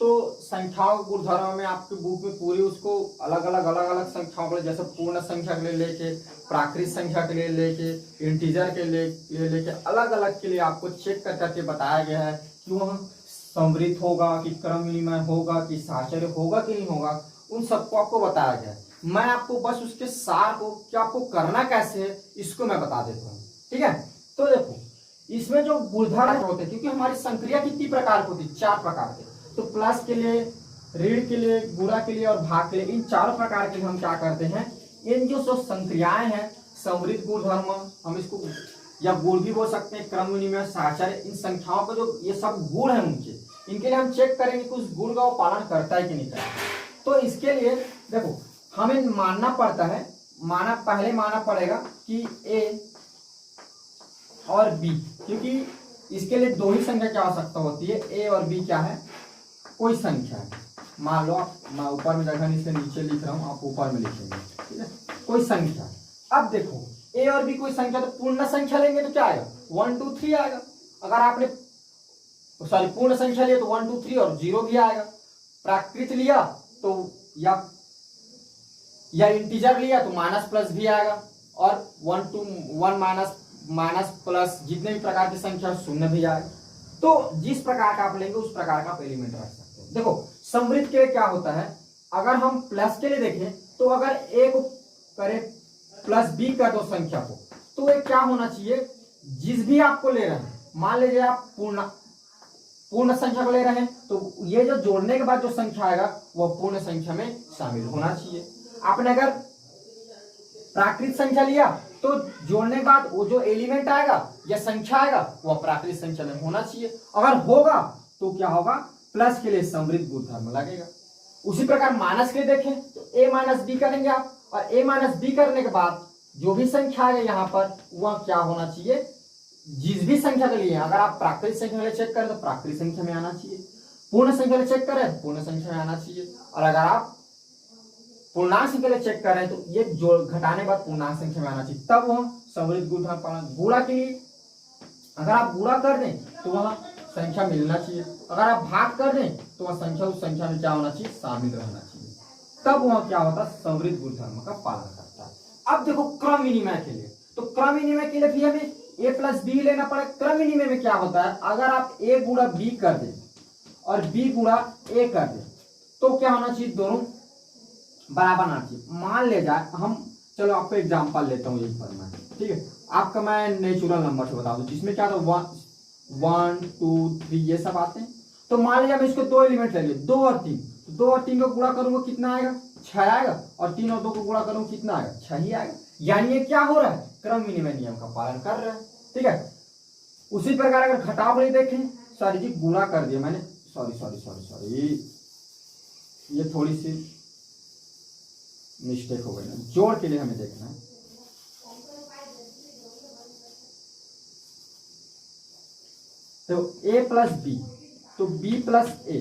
तो संख्याओं के गुणधर्म में आपकी बुक में पूरी उसको अलग अलग संख्याओं के लिए, जैसे पूर्ण संख्या के लिए लेके, प्राकृत संख्या के लिए लेके, इंटीजर के लिए लेके, अलग अलग के लिए आपको चेक कर करके बताया गया है कि वह समृद्ध होगा कि क्रम विनिमय होगा कि साचर्य होगा कि नहीं होगा, उन सबको आपको बताया गया है। मैं आपको बस उसके सार को कि आपको करना कैसे है इसको मैं बता देता हूँ, ठीक है। तो देखो इसमें जो गुणधर्म होते हैं, क्योंकि हमारी संक्रिया कितनी प्रकार की होती है, 4 प्रकार के। तो प्लस के लिए, ऋण के लिए, गुणा के लिए और भाग के लिए, इन 4 प्रकार के हम क्या करते हैं, इन जो संक्रियाएं हैं, समृद्ध गुणधर्म हम इसको या गुण भी बोल सकते हैं, क्रम विनिमय, साचर्य, इन संख्याओं का जो ये सब गुण है उनके, इनके लिए हम चेक करेंगे कि उस गुण का वो पालन करता है कि नहीं करता। तो इसके लिए देखो हमें मानना पड़ता है, पहले मानना पड़ेगा कि ए और बी, क्योंकि इसके लिए 2 ही संख्या की आवश्यकता होती है। ए और बी क्या है, कोई संख्या है। मान लो मैं ऊपर में जगह इसलिए नीचे लिख रहा हूं, आप ऊपर में लिखेंगे, ठीक है, कोई संख्या। अब देखो ए और बी कोई संख्या, तो पूर्ण संख्या लेंगे तो क्या आएगा, 1 2 3 आएगा। अगर आपने पूर्ण संख्या लिया तो 1 2 3 और 0 भी आएगा। प्राकृत लिया तो या इंटीजर लिया तो माइनस प्लस भी आएगा, और 1 2 1 माइनस प्लस जितने भी प्रकार की संख्या शून्य भी आएगा। तो जिस प्रकार का आप लेंगे उस प्रकार का आप एलिमेंट रख सकते हैं। देखो समृद्ध के लिए क्या होता है, अगर हम प्लस के लिए देखें तो अगर ए को करें प्लस बी कर दो संख्या को, तो ये क्या होना चाहिए, जिस भी आपको ले रहे हैं, मान लीजिए आप पूर्ण संख्या को ले रहे हैं, तो ये जो जोड़ने के बाद जो संख्या आएगा वह पूर्ण संख्या में शामिल होना चाहिए। आपने अगर प्राकृत संख्या लिया तो जोड़ने के बाद वो जो एलिमेंट आएगा या संख्या आएगा वह प्राकृत संख्या में होना चाहिए। अगर होगा तो क्या होगा, प्लस के लिए समृद्ध गुणधर्म लगेगा। उसी प्रकार माइनस के लिए देखें तो ए माइनस बी करेंगे आप, और ए माइनस बी करने के बाद जो भी संख्या है यहाँ पर वह क्या होना चाहिए, जिस भी संख्या के लिए, अगर आप प्राकृत संख्या के लिए चेक करें तो प्राकृत संख्या में आना चाहिए, पूर्ण संख्या के लिए चेक करें पूर्ण संख्या में आना चाहिए, और अगर आप पूर्णांक संख्या के लिए चेक कर रहे हैं तो ये जो घटाने के बाद पूर्णांक संख्या में आना चाहिए, तब वह समृद्ध गुणधर्म पालन। गुणा के लिए अगर आप गुणा कर दें तो वह संख्या मिलना चाहिए, अगर आप भाग कर दें तो वह संख्या उस संख्या में क्या होना चाहिए, शामिल रहना चाहिए, तब वह क्या होता है, समृद्ध गुणधर्म का पालन करता है। अब देखो क्रम विनिमय के लिए, तो क्रम विनिमय के लिए भी हमें ए प्लस बी लेना पड़ेगा। क्रम विनिमय में क्या होता है, अगर आप ए गुणा बी कर दें और बी गुणा ए कर दें तो क्या होना चाहिए, दोनों बराबर आना चाहिए। मान ले जाए हम, चलो आपको एग्जांपल लेता हूँ यही पर मैं, ठीक है, आपका मैं नेचुरल नंबर से बता दूं जिसमें क्या था 1 2 3 ये सब आते हैं। तो मान लीजिए मैं इसको 2 एलिमेंट ले लिया, 2 और 3, तो 2 और 3 को गुणा करूंगा कितना आएगा, 6 आएगा, और 3 और 2 को गुणा करूंगा कितना आएगा, 6 ही आएगा। यानी ये क्या हो रहा है, क्रम विनिमय नियम का पालन कर रहा है। ठीक है, उसी प्रकार अगर घटाव के लिए देखें, सॉरी जी गुणा कर दिया मैंने, सॉरी ये थोड़ी सी मिस्टेक हो गई ना, जोड़ के लिए हमें देखना है। तो a प्लस बी, तो b प्लस ए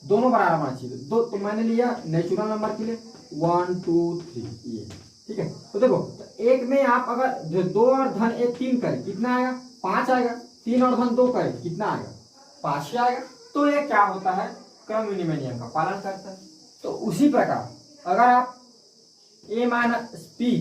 दोनों बराबर होना चाहिए। दो तो मैंने लिया नेचुरल नंबर के लिए 1 2 3 ये। ठीक है, तो देखो तो एक में आप अगर जो 2 और धन 1 3 करें कितना आएगा, 5 आएगा। 3 और धन 2 करें कितना आएगा, 5 ही आएगा। तो ये क्या होता है, क्रम विनिमय नियम का पालन करता है। तो उसी प्रकार अगर आप a माइनस बी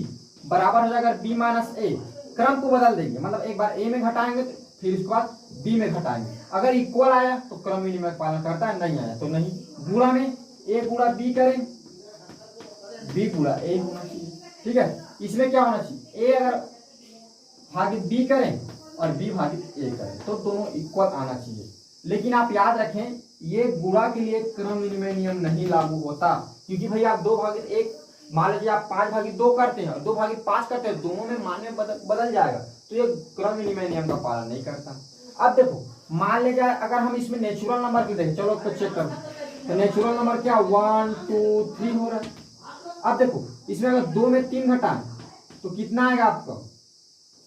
बराबर हो जाएगा b माइनस ए, क्रम को बदल देंगे, मतलब एक बार a में घटाएंगे तो फिर उसके बाद b में घटाएंगे। अगर इक्वल आया तो क्रम विनिमय पालन करता है, नहीं आया तो नहीं। गुणा में a गुणा b करें, b गुणा a होना चाहिए। ठीक है, इसमें क्या होना चाहिए, a अगर भागित b करें और b भागित a करें तो दोनों इक्वल आना चाहिए। लेकिन आप याद रखें ये गुणा के लिए क्रम विनिमय नियम नहीं लागू होता, क्योंकि भाई आप 2 भागित 1 मान लीजिए आप 5 भागित 2 करते हैं और 2 भागित 5 करते हैं, दोनों में मान में बदल जाएगा, तो ये क्रम विनिमय नियम का पालन नहीं करता। अब देखो मान लीजिए अगर हम इसमें नेचुरल नंबर की देखें, चलो इसको चेक करो, तो नेचुरल नंबर क्या 1 2 3 हो रहा है। अब देखो इसमें अगर 2 में 3 घटाएं तो कितना आएगा आपका,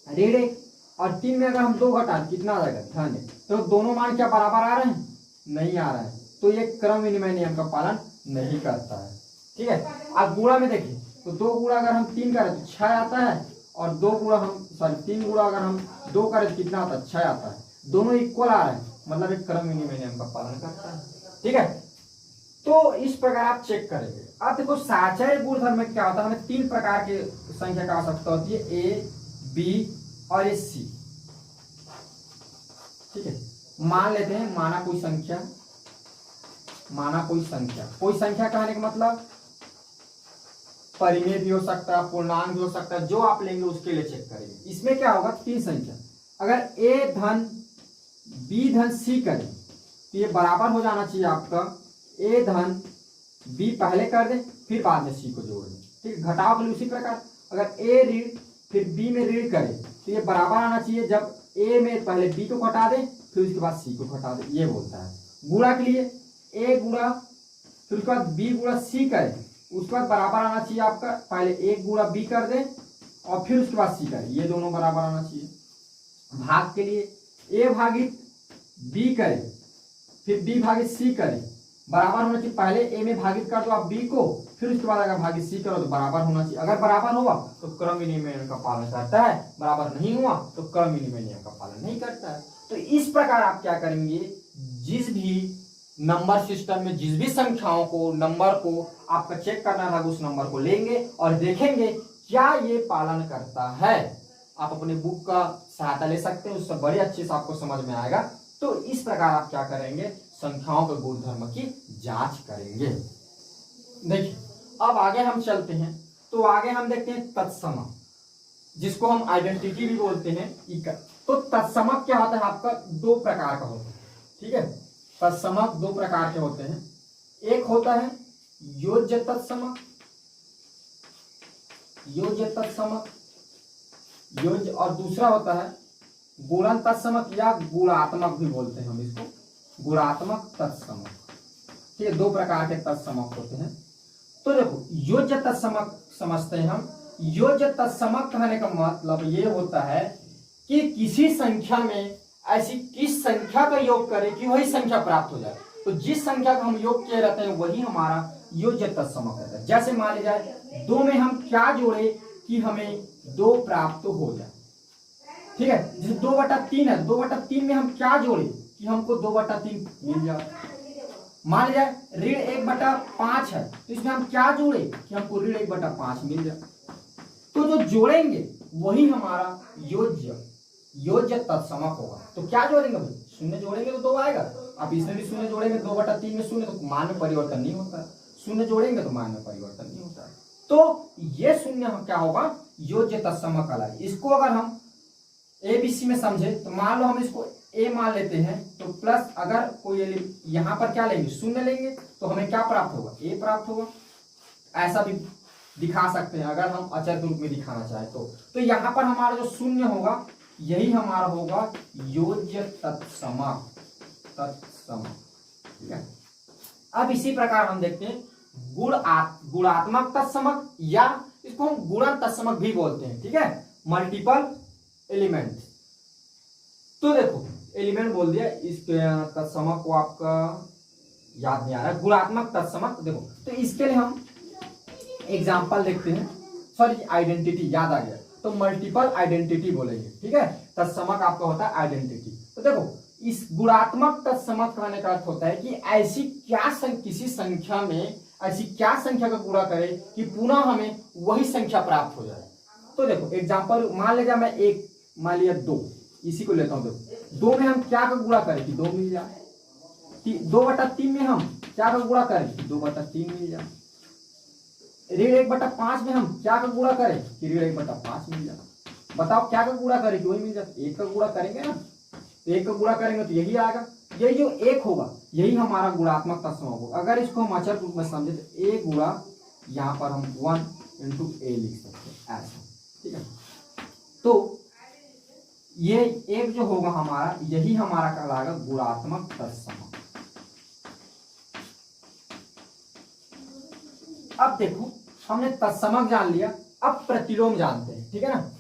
ऋण 1, और 3 में अगर हम 2 घटाएं कितना आ जाएगा, धन 1। तो दोनों मान क्या बराबर आ रहे हैं, नहीं आ रहा है, तो ये क्रम विनिमय नियम का पालन नहीं करता है। ठीक है, अब गुणा में देखिए तो 2 गुणा अगर हम 3 करें तो 6 आता है, और 2 गुणा हम 3 गुणा अगर हम 2 करें तो कितना आता है, 6 आता है। दोनों इक्वल आ रहे हैं, मतलब एक क्रम विनिमय नियम का पालन करता है। ठीक है, तो इस प्रकार आप चेक करेंगे। अब देखो साचय गुणधर्म में क्या होता है, हमें 3 प्रकार की संख्या का आवश्यकता होती है, a b और ये c। ठीक है, मान लेते हैं माना कोई संख्या, कोई संख्या कहने का मतलब परिमेय भी हो सकता है, पूर्णांक भी हो सकता है, जो आप लेंगे उसके लिए चेक करेंगे। इसमें क्या होगा, 3 संख्या अगर a धन b धन c करें तो ये बराबर हो जाना चाहिए आपका a धन b पहले कर दें फिर बाद में c को जोड़ दें। ठीक है, घटाव के लिए उसी प्रकार अगर a ऋण फिर b में ऋण करें तो ये बराबर आना चाहिए, जब a में पहले b को घटा दें फिर उसके बाद c को घटा दें, ये बोलता है। गुणा के लिए a गुणा फिर उसके बाद b गुणा c करें, उसके बाद बराबर आना चाहिए आपका, पहले a गुणा b कर दें और फिर उसके बाद c करें, ये दोनों बराबर आना चाहिए। भाग के लिए a भागित b करें फिर b भागित c करें, बराबर होना चाहिए, पहले a में भागित कर दो आप b को, फिर उसके बाद अगर भागित c करो तो बराबर होना चाहिए। अगर बराबर हुआ तो क्रम विनिमय नियम का पालन करता है, बराबर नहीं हुआ तो क्रम विनिमय नियम का पालन नहीं करता है। तो इस प्रकार आप क्या करेंगे, जिस भी नंबर सिस्टम में जिस भी संख्याओं को नंबर को आपका चेक करना था उस नंबर को लेंगे और देखेंगे क्या ये पालन करता है। आप अपने बुक का सहायता ले सकते हैं, उससे बड़े अच्छे से आपको समझ में आएगा। तो इस प्रकार आप क्या करेंगे, संख्याओं के गुणधर्म की जांच करेंगे। देखिए अब आगे हम चलते हैं, तो आगे हम देखते हैं तत्समक, जिसको हम आइडेंटिटी भी बोलते हैं। तो तत्समक क्या होता है आपका, 2 प्रकार का होता है। ठीक है, तत्समक 2 प्रकार के होते हैं, एक होता है योज्य तत्समक, योज्य, और दूसरा होता है गुणन तत्समक या गुणात्मक भी बोलते हैं हम इसको, गुणात्मक तत्समक। ठीक है, 2 प्रकार के तत्समक होते हैं। तो देखो योज्य तत्समक समझते हैं हम। योज्य तत्समक कहने का मतलब ये होता है कि किसी संख्या में ऐसी किस संख्या का योग करें कि वही संख्या प्राप्त हो जाए। तो जिस संख्या का हम योग किए रहते हैं वही हमारा योज्य तत्समक रहता है। जैसे मान लिया जाए 2 में हम क्या जोड़े कि हमें 2 प्राप्त हो जाए। ठीक है, जैसे 2/3 है, 2/3 में हम क्या जोड़े कि हमको 2/3 मिल जाए। मान लिया ऋण 1/5 है, तो इसमें हम क्या जोड़े कि हमको ऋण 1/5 मिल जाए। तो जो जोड़ेंगे वही हमारा योज्य तत्समक होगा। तो क्या जोड़ेंगे भाई, शून्य जोड़ेंगे तो 2 आएगा। आप इसमें भी शून्य जोड़ेंगे, 2/3 में शून्य, तो मान में परिवर्तन नहीं होता है। शून्य जोड़ेंगे तो मान में परिवर्तन नहीं होता है। तो ये शून्य क्या होगा, योज्य तत्समक कहलाएगा। इसको अगर हम ABC में समझे तो मान लो हम इसको A मान लेते हैं, तो प्लस अगर कोई यहाँ पर क्या लेंगे, शून्य लेंगे, तो हमें क्या प्राप्त होगा, A प्राप्त होगा। ऐसा भी दिखा सकते हैं अगर हम अचर के रूप में दिखाना चाहें तो यहाँ पर हमारा जो शून्य होगा यही हमारा होगा योज्य तत्समक, ठीक है। अब इसी प्रकार हम देखते हैं गुणात्मक तत्समक, या इसको हम गुणन तत्समक भी बोलते हैं, ठीक है, मल्टीपल एलिमेंट। तो देखो एलिमेंट बोल दिया, इस तत्समक को आपका याद नहीं आ रहा, गुणात्मक तत्समक। देखो तो इसके लिए हम एग्जाम्पल देखते हैं, सॉरी आइडेंटिटी याद आ गया, तो मल्टीपल आइडेंटिटी बोलेंगे, ठीक है। तत्समक आपका होता है आइडेंटिटी। तो देखो इस गुणात्मक तत्समक कहने का अर्थ होता है कि ऐसी क्या किसी संख्या में ऐसी क्या संख्या का गुणा करे कि पुनः हमें वही संख्या प्राप्त हो जाए। तो देखो एग्जाम्पल मान लीजिए मैं एक, मान लिया 2, इसी को लेता हूं। देखो 2 में हम क्या का गुणा करें कि 2 मिल जाए, 2/3 में हम क्या का गुणा करें कि 2/3 मिल जाए, ऋण 1/5 में हम क्या का गुणा करें कि ऋण 1/5 मिल जाए। बताओ क्या का गुणा करें कि वही मिल जाए, 1 का गुणा करेंगे ना, तो 1 का गुणा करेंगे तो यही आएगा, यही जो 1 होगा यही हमारा गुणात्मक तत्समक होगा। अगर इसको हम अचर रूप में समझे तो a गुणा यहाँ पर हम 1 × a लिख सकते हैं ऐसा, ठीक है। तो ये एक जो होगा हमारा यही हमारा कहलाएगा गुणात्मक तत्समक। अब देखो हमने तत्समक जान लिया, अब प्रतिलोम जानते हैं, ठीक है ना।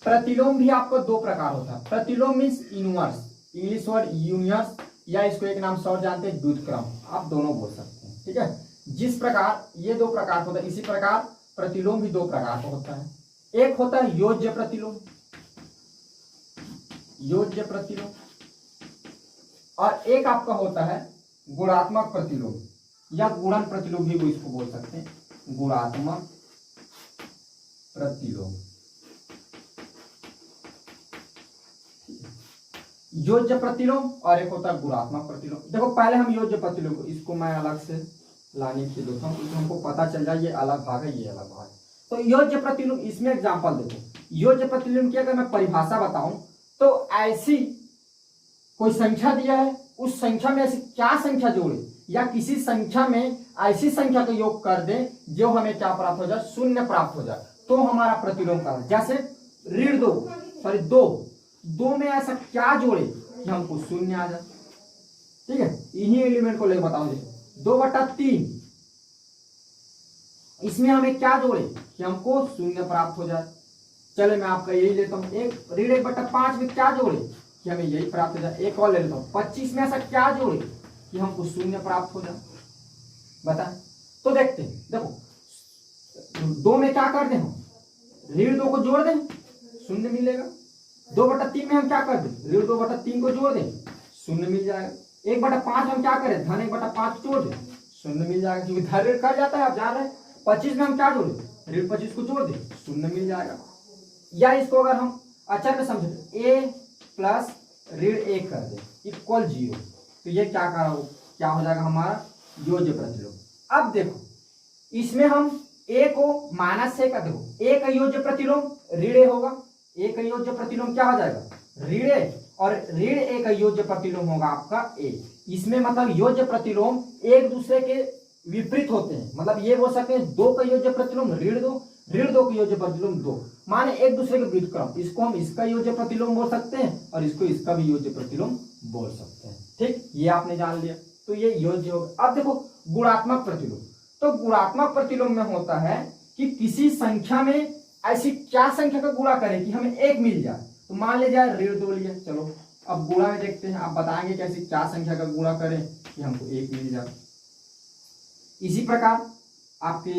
प्रतिलोम भी आपको 2 प्रकार होता है। प्रतिलोम मीन्स इनवर्स, इंग्लिश वर्ड यूनियर्स, या इसको एक नाम से और जानते हैं व्युत्क्रम, आप दोनों बोल सकते हैं, ठीक है। जिस प्रकार ये 2 प्रकार होता है, इसी प्रकार प्रतिलोम भी 2 प्रकार का होता है। एक होता है योज्य प्रतिलोम, और एक आपका होता है गुणात्मक प्रतिलोम या गुणन प्रतिलोम भी इसको बोल सकते हैं, गुणात्मक प्रतिलोम। योज्य प्रतिलोम और एक होता है गुणात्मक प्रतिलोम। देखो पहले हम योज्य प्रतिलोम को, इसको मैं अलग से लाने के देता हूँ, तो हमको पता चल जाए ये अलग भाग है, ये अलग भाग है। तो योज्य प्रतिलोम, इसमें एग्जांपल देखो, योज्य प्रतिलोम की अगर मैं परिभाषा बताऊं तो ऐसी कोई संख्या दिया है, उस संख्या में ऐसी क्या संख्या जोड़े या किसी संख्या में ऐसी संख्या का योग कर दे जो हमें क्या प्राप्त हो जाए, शून्य प्राप्त हो जाए, तो हमारा प्रतिलोम का। जैसे ऋण 2 में ऐसा क्या जोड़े कि हमको शून्य आ जाए, ठीक है। इन्हीं एलिमेंट को लेकर बताऊं, देखो 2/3 इसमें हमें क्या जोड़े कि हमको शून्य प्राप्त हो जाए। चलो मैं आपका यही लेता हूं, एक ऋण 1/5 में क्या जोड़े कि हमें यही प्राप्त हो जाए। एक और ले लेता हूं, 25 में ऐसा क्या जोड़े कि हमको शून्य प्राप्त हो जाए, बता। तो देखते हैं, देखो 2 में क्या कर दे, हम ऋण 2 को जोड़ दें, शून्य मिलेगा। 2/3 में हम क्या कर दें, ऋण 2/3 को जोड़ दें, शून्य मिल जाएगा। 1/5 हम क्या करें, धन 1/5 जोड़ दें, शून्य मिल जाएगा, क्योंकि धन ऋण कर जाता है, आप जान रहे हैं। 25 में हम क्या जोड़े, ऋण 25 को जोड़ दें, शून्य मिल जाएगा। या इसको अगर हम अचर में समझे, a प्लस ऋण 1 कर दें इक्वल 0, तो ये क्या हो जाएगा हमारा योज्य प्रतिलोम। अब देखो इसमें हम a को -a कर दो, a का योज्य प्रतिलोम ऋण a होगा, a का योज्य प्रतिलोम क्या हो जाएगा, ऋण a, और ऋण a का योज्य प्रतिलोम होगा आपका a। इसमें मतलब योज्य प्रतिलोम एक दूसरे के विपरीत होते हैं, मतलब ये बोल सकते हैं 2 का योज्य प्रतिलोम ऋण 2, ऋण 2 का योज्य प्रतिलोम 2, माने एक दूसरे के व्युत्क्रम। इसको हम इसका योज्य प्रतिलोम बोल सकते हैं और इसको इसका भी योज्य प्रतिलोम बोल सकते हैं, ठीक। ये आपने जान लिया, तो ये योज्य होगा। अब देखो गुणात्मक प्रतिलोम, तो गुणात्मक प्रतिलोम में होता है कि किसी संख्या में ऐसी क्या संख्या का गुणा करें कि हमें 1 मिल जाए। तो मान लीजिए ऋण 2 लिया, चलो अब गुणा में देखते हैं, आप बताएंगे कि ऐसी क्या संख्या का गुणा करें कि हमको 1 मिल जाए। इसी प्रकार आपके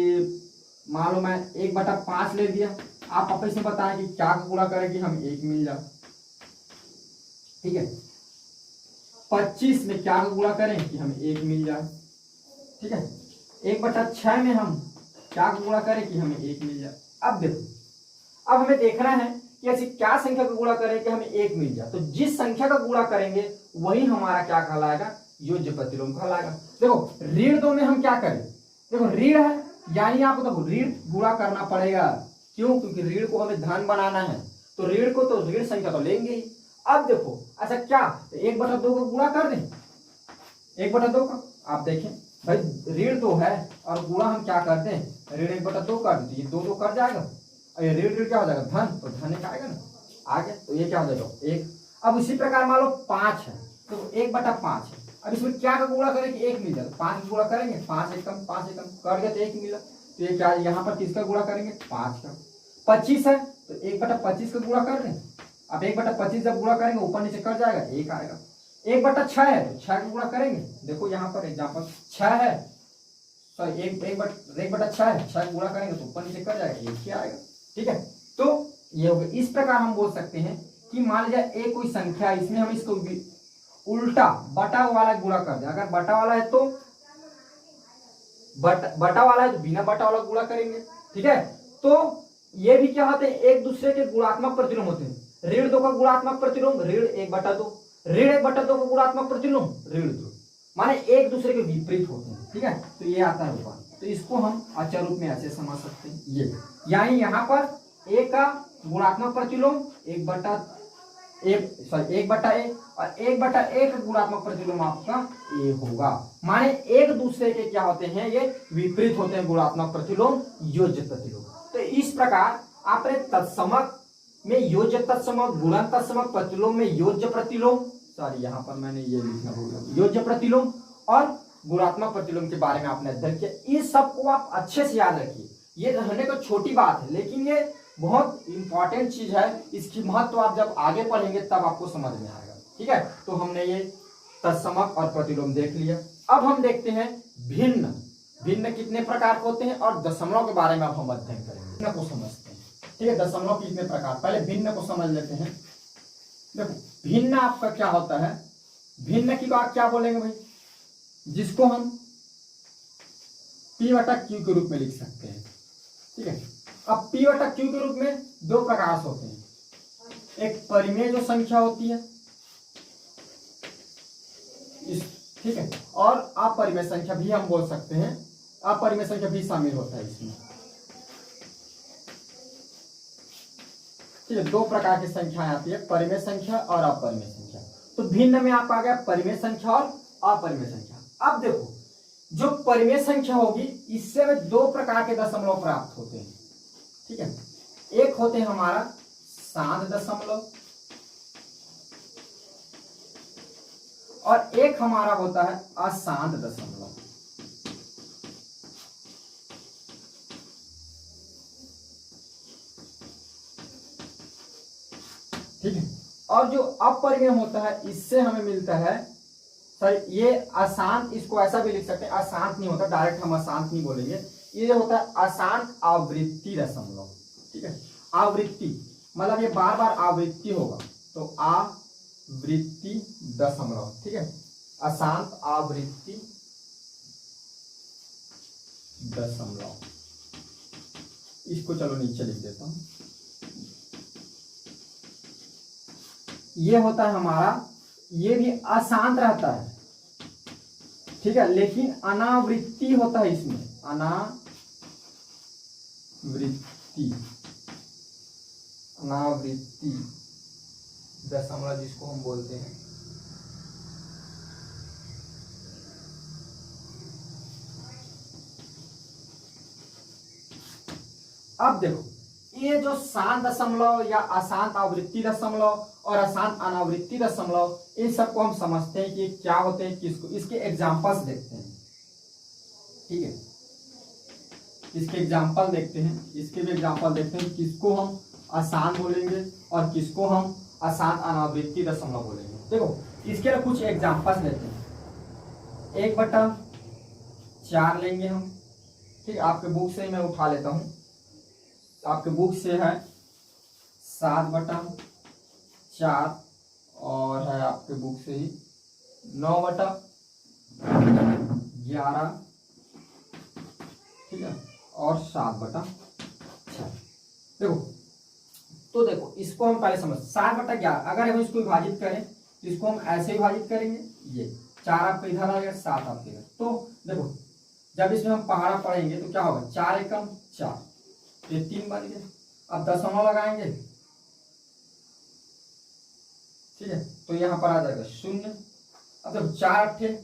मान लो मैं 1/5 ले लिया, आप आपस में बताएं कि क्या का गुणा करें कि हमें 1 मिल जाए, ठीक है। 25 में क्या का गुणा करें कि हमें 1 मिल जाए, ठीक है। 1/6 में हम क्या का गुणा करें कि हमें 1 मिल जाए। अब देखो, अब हमें देखना है कि ऐसी क्या संख्या का गुणा करें कि हमें 1 मिल जाए। तो जिस संख्या का गुणा करेंगे वही हमारा क्या कहलाएगा, योज्य प्रतिलोम कहलाएगा। देखो ऋण 2 में हम क्या करें, देखो ऋण है यानी आपको तो ऋण गुणा करना पड़ेगा, क्यों, क्योंकि ऋण को हमें धन बनाना है, तो ऋण को तो ऋण संख्या तो लेंगे ही। अब देखो ऐसा क्या, 1/2 को गुणा कर दें, 1/2 का आप देखें भाई ऋण 2 है और गुणा हम क्या करते हैं, ऋण 1/2 कर देते, ये 2 2 कट जाएगा और ये ऋण ऋण क्या हो जाएगा धन, तो धन एक आएगा ना, आ गया, तो ये क्या हो जाएगा 1। अब इसी प्रकार मान लो 5 है तो 1/5 है, अब इसमें क्या का गुणा करेंगे 1 मिल जाएगा, 5 का गुणा करेंगे 5 एकम कर गया तो 1 मिला, तो ये क्या यहाँ पर किसका गुणा करेंगे 5 का। 25 है तो 1/25 का गुणा कर दें, अब 1/25 जब गुणा करेंगे ऊपर नीचे कर जाएगा 1 आएगा। 1/6 है तो 6 का गुणा करेंगे, देखो यहाँ पर एग्जाम्पल 6 है, सॉरी 1/6 है, 6 का गुणा करेंगे तो ऊपर नीचे कर जाएगा 1 ही आएगा। ठीक है, तो ये हो गया। इस प्रकार हम बोल सकते हैं कि मान लीजिए एक कोई संख्या, इसमें हम इसको उल्टा बटा वाला गुणा कर दें, अगर बटा वाला है तो बटा वाला है तो बिना बटा वाला गुणा करेंगे। ठीक है, तो ये भी क्या होते हैं एक दूसरे के गुणात्मक प्रतिलोम होते हैं। ऋण 2 का गुणात्मक प्रतिलोम ऋण 1/2, ऋण 1/2 का गुणात्मक प्रतिलोम ऋण 2, माने एक दूसरे के विपरीत होते हैं। ठीक है, तो ये आता है रूपांतर, तो इसको हम अचर रूप में ऐसे समझ सकते हैं, ये यानी यहाँ पर ए का गुणात्मक प्रतिलोम 1/1 और 1/1 का गुणात्मक प्रतिलोम आपका ए होगा, माने एक दूसरे के क्या होते हैं ये विपरीत होते हैं, गुणात्मक प्रतिलोम योज्य प्रतिलोम। तो इस प्रकार आपने तत्समक में योज्य तत्समक, गुणन तत्समक, प्रतिलोम में योज्य प्रतिलोम, सॉरी यहाँ पर मैंने ये लिखना भूल गया, योज्य प्रतिलोम और गुणात्मक प्रतिलोम के बारे में आपने अध्ययन किया। इस सब को आप अच्छे से याद रखिए, ये रहने को छोटी बात है लेकिन ये बहुत इंपॉर्टेंट चीज है, इसकी महत्व आप जब आगे पढ़ेंगे तब आपको समझ में आएगा। ठीक है, तो हमने ये तत्समक और प्रतिलोम देख लिया। अब हम देखते हैं भिन्न। भिन्न कितने प्रकार के होते हैं और दशमलव के बारे में अब हम अध्ययन करेंगे, भिन्न को समझते हैं। ठीक है, दशमलव कितने प्रकार, पहले भिन्न को समझ लेते हैं। देखो भिन्न आपका क्या होता है, भिन्न की बात क्या बोलेंगे भाई, जिसको हम P/Q के रूप में लिख सकते हैं। ठीक है, अब P/Q के रूप में 2 प्रकार होते हैं, एक परिमेय जो संख्या होती है इस, ठीक है, और अपरिमेय संख्या भी हम बोल सकते हैं, अपरिमेय संख्या भी शामिल होता है इसमें। ठीक है, 2 प्रकार की संख्याएं आती है, परिमेय संख्या और अपरिमेय संख्या। तो भिन्न में आप आ गया परिमेय संख्या और अपरिमेय संख्या। अब देखो जो परिमेय संख्या होगी इससे हमें 2 प्रकार के दशमलव प्राप्त होते हैं। ठीक है, एक होते हैं हमारा साध दशमलव और एक हमारा होता है असाध दशमलव। ठीक है, और जो अपरिमेय होता है इससे हमें मिलता है, सर ये अशांत, इसको ऐसा भी लिख सकते हैं, अशांत नहीं होता, डायरेक्ट हम अशांत नहीं बोलेंगे, ये होता है अशांत आवृत्ति दशमलव। ठीक है, आवृत्ति मतलब ये बार बार आवृत्ति होगा, तो आवृत्ति दशमलव। ठीक है, अशांत आवृत्ति दशमलव, इसको चलो नीचे लिख देता हूं। ये होता है हमारा, ये भी अशांत रहता है। ठीक है, लेकिन अनावृत्ति होता है इसमें, अनावृत्ति दशमलव जिसको हम बोलते हैं। अब देखो ये जो शांत दशमलव या अशांत आवृत्ति दशमलव और अशांत अनावृत्ति दशमलव, इन सबको हम समझते हैं कि क्या होते हैं, किसको, इसके एग्जांपल्स देखते हैं। ठीक है, इसके एग्जांपल देखते हैं, इसके भी एग्जांपल देखते हैं, किसको हम अशांत बोलेंगे और किसको हम अशांत अनावृत्ति दशमलव बोलेंगे। देखो इसके लिए कुछ एग्जांपल्स लेते हैं। 1/4 लेंगे हम। ठीक, आपके बुक से ही मैं उठा लेता हूं, आपके बुक से है 7/4 और है आपके बुक से ही 9/11। ठीक है, और 7/6। देखो तो देखो इसको हम पहले समझ, 7/11 अगर हम इसको विभाजित करें तो इसको हम ऐसे विभाजित करेंगे, ये 4 आपका इधर आ गया, 7 आपके इधर। तो देखो जब इसमें हम पहाड़ा पढ़ेंगे तो क्या होगा, 4 एकम 4, ये 3 बन गए। अब दशमलव लगाएंगे, ठीक है, तो यहाँ पर आ जाएगा 0। अब देखो 4 8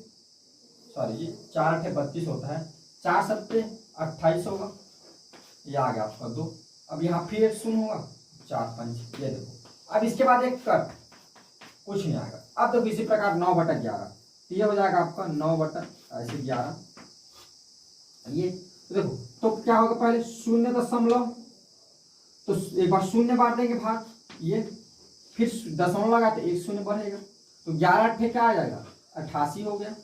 सॉरी ये 4 8 32 होता है, 4 7 28 होगा, ये आ गया आपका 2। अब यहाँ फिर एक शून्य होगा, 4 5, ये देखो। अब इसके बाद एक कट, कुछ नहीं आएगा। अब देखो इसी प्रकार 9/11, तो ये हो जाएगा आपका 9/11। ये देखो, तो क्या होगा, पहले 0.0, तो एक बार 0 बांट देंगे भाग, ये फिर दशमलव लगा तो 1 0 बढ़ेगा, तो 11 8 क्या आ जाएगा, 88 हो गया।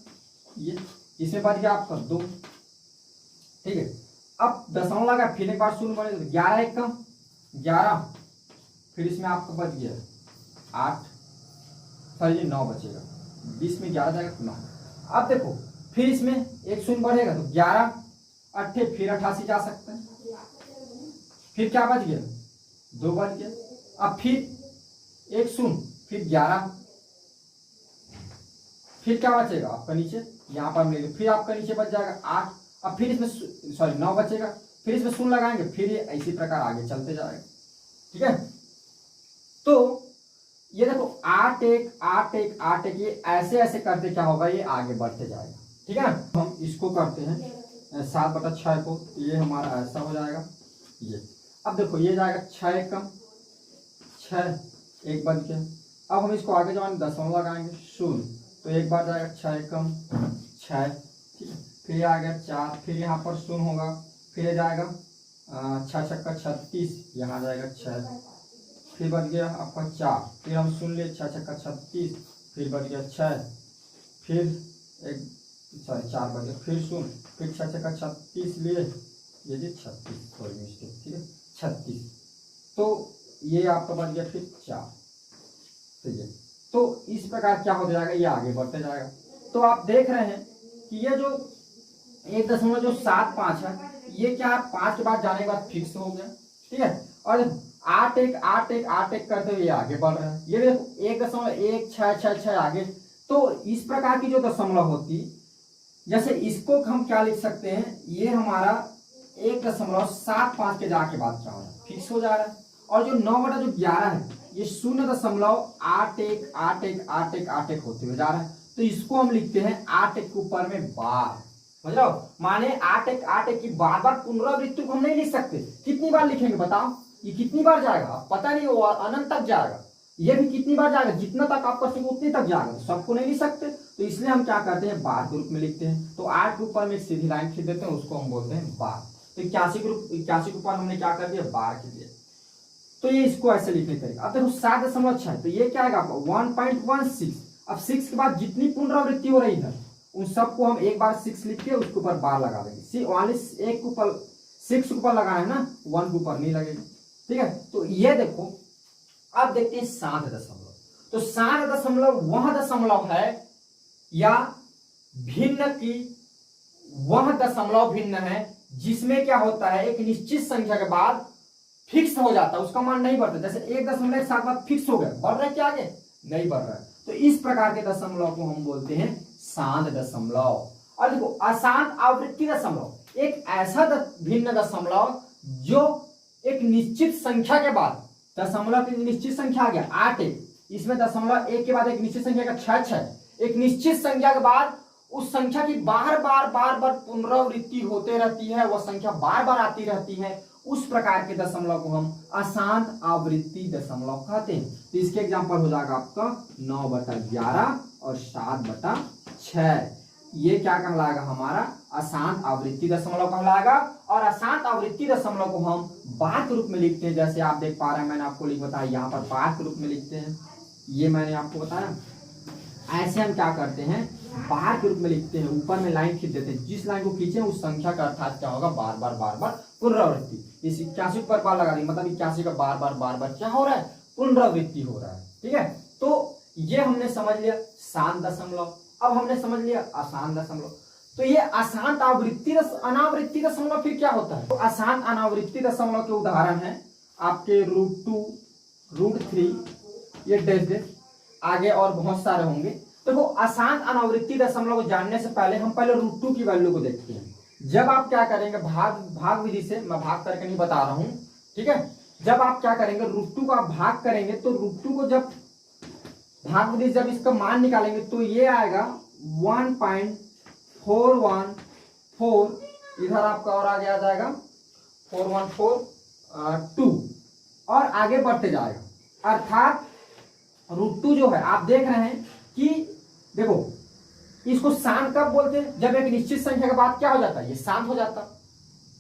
ये इसमें बच गया आपका 2, ठीक है। अब दशमलव लगा, फिर एक बार 0 बढ़ेगा, तो 11 1 कम 11, फिर इसमें आपका बच गया 8, सॉरी 9 बचेगा, 20 में 11 जाएगा 9। अब देखो फिर इसमें 1 0 बढ़ेगा, तो 11 8 फिर 88 जा सकते हैं, फिर क्या बच गया, 2 बच गया। अब फिर 1 0, फिर 11, फिर क्या बचेगा आपका नीचे, यहाँ पर हम ले, फिर आपका नीचे बच जाएगा 8। अब फिर इसमें सॉरी 9 बचेगा, फिर इसमें 0 लगाएंगे, फिर ये इसी प्रकार आगे चलते जाएगा, ठीक है। तो ये देखो 8 1 8 1 8 1, ये ऐसे ऐसे करते क्या होगा, ये आगे बढ़ते जाएगा, ठीक है ना। हम इसको करते हैं 7/6 को, ये हमारा ऐसा हो जाएगा ये। अब देखो ये जाएगा 6 1 कम 6, 1 बच गया। अब हम इसको आगे जब दशमलव लगाएंगे 0, तो एक बार जाएगा 6 1 कम 6, ठीक है। फिर आ गया 4, फिर यहाँ पर 0 होगा, फिर जाएगा 6 6 36, यहाँ जाएगा 6, फिर बच गया आपका 4, फिर हम 0 लिए 6 6 36, फिर बच गया 6, फिर एक सॉरी 4 बच गया, फिर 0, फिर 6 6 36 लिए, ये जी 36, सॉरी मिस्टेक, ठीक है 36, तो ये आपका बच गया फिर 4, ठीक है। तो इस प्रकार क्या हो जाएगा, ये आगे बढ़ते जाएगा। तो आप देख रहे हैं कि ये जो 1.75 है, ये क्या है 5 के बाद जाने के बाद फिक्स हो गया, ठीक है। और 8 1 8 1 8 1 करते हुए ये आगे बढ़ रहा है, ये देखो 1.16666 आगे। तो इस प्रकार की जो दशमलव होती, जैसे इसको हम क्या लिख सकते हैं, ये हमारा 1.75 के जाके बाद क्या हो रहा है, फिक्स हो जा रहा है। और जो 9/11 है, ये 0.81 81 81 81 होते हुए जा रहा है, तो इसको हम लिखते हैं 8 1 के ऊपर में बार, समझ रहे हो, माने 8 1 8 1 की बार बार पुनरावृत्ति को हम नहीं लिख सकते। कितनी बार लिखेंगे बताओ, ये कितनी बार जाएगा पता नहीं, वो अनंत तक जाएगा, ये भी कितनी बार जाएगा, जितना तक आप कर सको उतने तक जाएगा, तो सबको नहीं लिख सकते, तो इसलिए हम क्या करते हैं, बार के रूप में लिखते हैं। तो 8 के ऊपर में एक सीधी लाइन खींच देते हैं, उसको हम बोलते हैं बार। तो 81 के ऊपर हमने क्या कर दिया, बार खींच दिया, तो ये इसको ऐसे लिखने तरीका। अब देखो 7.6, तो ये क्या आएगा आपका 1.16। अब 6 के बाद जितनी पुनरावृत्ति हो रही है उन सबको हम एक बार 6 लिख के उसके ऊपर बार लगा देंगे। एक के ऊपर 6 के ऊपर लगाए है ना, 1 के ऊपर नहीं लगेगा, ठीक है। तो ये देखो अब देखते हैं 7 तो 7 वह दशमलव है या भिन्न की वह दशमलव भिन्न है जिसमें क्या होता है, एक निश्चित संख्या के बाद फिक्स हो जाता है, उसका मान नहीं बढ़ता। जैसे 1.1 बाद फिक्स हो गया, बढ़ रहा है क्या आगे, नहीं बढ़ रहा है, तो इस प्रकार के दशमलव को हम बोलते हैं शांत दशमलव। और देखो अशांत आवृत्ति दशमलव, एक ऐसा भिन्न दशमलव जो एक निश्चित संख्या के बाद, दशमलव की निश्चित संख्या आ गया 8 1, इसमें दशमलव 1 के बाद एक निश्चित संख्या का 6 6, एक निश्चित संख्या के बाद उस संख्या की बार बार पुनरावृत्ति होते रहती है, वह संख्या बार बार आती रहती है, उस प्रकार के दशमलव को हम अशांत आवृत्ति दशमलव कहते हैं। तो इसके एग्जांपल हो जाएगा आपका 9/11 और 7/6। ये क्या कहलाएगा, हमारा अशांत आवृत्ति दशमलव कहलाएगा। और अशांत आवृत्ति दशमलव को हम बार के रूप में लिखते हैं, जैसे आप देख पा रहे हैं, मैंने आपको लिख बताया, यहाँ पर बार के रूप में लिखते हैं, ये मैंने आपको बताया। ऐसे हम क्या करते हैं, बार के रूप में लिखते हैं, ऊपर में लाइन खींच देते हैं, जिस लाइन को खींचे उस संख्या का अर्थात क्या होगा, बार बार पुनरावृत्ति। इस 81 पर बार लगा दी, मतलब 81 का बार बार क्या हो रहा है, पुनरावृत्ति हो रहा है, ठीक है। तो ये हमने समझ लिया शांत दशमलव। अब हमने समझ लिया अशांत दशमलव। तो ये अशांत अनावृत्ति दशमलव फिर क्या होता है, तो अशांत अनावृत्ति दशमलव के उदाहरण है आपके √2 √3, ये डैश आगे और बहुत सारे होंगे। देखो अशांत अनावृत्ति दशमलव को जानने से पहले हम पहले √2 की वैल्यू को देखते हैं। जब आप क्या करेंगे, भाग विधि से, मैं भाग करके नहीं बता रहा हूं, ठीक है। जब आप क्या करेंगे, √2 को आप भाग करेंगे, तो √2 को जब भाग विधि जब इसका मान निकालेंगे तो ये आएगा 1.4 414, इधर आपका और आगे आ जाएगा 4142 और आगे बढ़ते जाएगा। अर्थात √2 जो है आप देख रहे हैं कि देखो इसको शांत कब बोलते हैं, जब एक निश्चित संख्या के बाद क्या हो जाता है, ये शांत हो जाता है।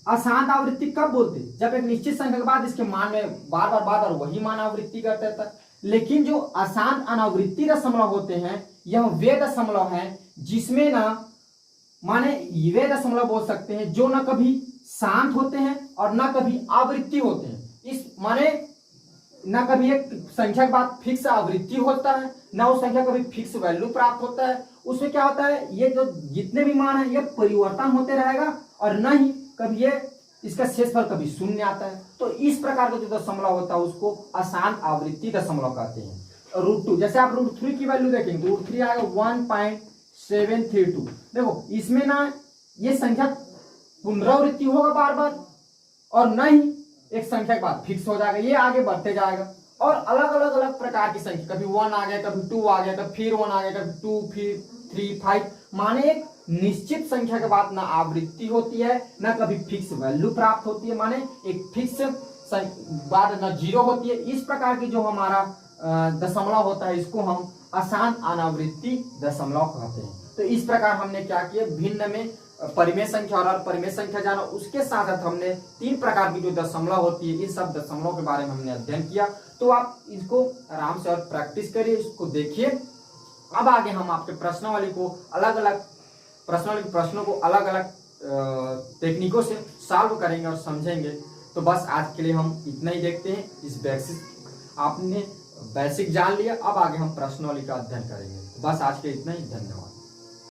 अशांत आवृत्ति कब बोलते हैं, जब एक निश्चित संख्या के बाद इसके मान में बार बार वही मान आवृत्ति करते रहता है। लेकिन जो अशांत अनावृत्ति दशमलव होते हैं यह वे दशमलव हैं जिसमें ना माने वे दशमलव बोल सकते हैं जो न कभी शांत होते हैं और न कभी आवृत्ति होते हैं। इस माने न कभी एक संख्या के बाद फिक्स आवृत्ति होता है, न उस संख्या कभी फिक्स वैल्यू प्राप्त होता है। उसमें क्या होता है, ये जो जितने भी मान है ये परिवर्तन होते रहेगा और न ही कभी ये इसका शेषफल कभी शून्य आता है। तो इस प्रकार का जो दशमलव होता है उसको अशांत आवृत्ति दशमलव कहते हैं। √2 जैसे आप √3 की वैल्यू देखेंगे तो √3 आएगा 1.732। देखो इसमें ना ये संख्या पुनरावृत्ति होगा बार बार और न ही एक संख्या के बाद फिक्स हो जाएगा, ये आगे बढ़ते जाएगा। और अलग अलग प्रकार की संख्या, कभी 1 आ गया, कभी 2 आ गया, कभी फिर 1 आ गया, कभी 2, फिर 3, 5, माने एक निश्चित संख्या के बाद ना आवृत्ति होती है ना कभी फिक्स वैल्यू प्राप्त होती है, माने एक फिक्स बाद ना जीरो होती है। इस प्रकार की जो हमारा दशमलव होता है इसको हम अशांत अनावृत्ति दशमलव कहते हैं। तो इस प्रकार हमने क्या किया, भिन्न में परिमेय संख्या और परिमेय संख्या जाना, उसके साथ साथ हमने 3 प्रकार की जो दशमलव होती है इन सब दशमलव के बारे में हमने अध्ययन किया। तो आप इसको आराम से और प्रैक्टिस करिए, इसको देखिए। अब आगे हम आपके प्रश्नावली को अलग अलग प्रश्नों को अलग अलग टेक्निकों से सॉल्व करेंगे और समझेंगे। तो बस आज के लिए हम इतना ही देखते हैं। इस बेसिक आपने बेसिक जान लिया, अब आगे हम प्रश्नावली का अध्ययन करेंगे। बस आज के इतना ही, धन्यवाद।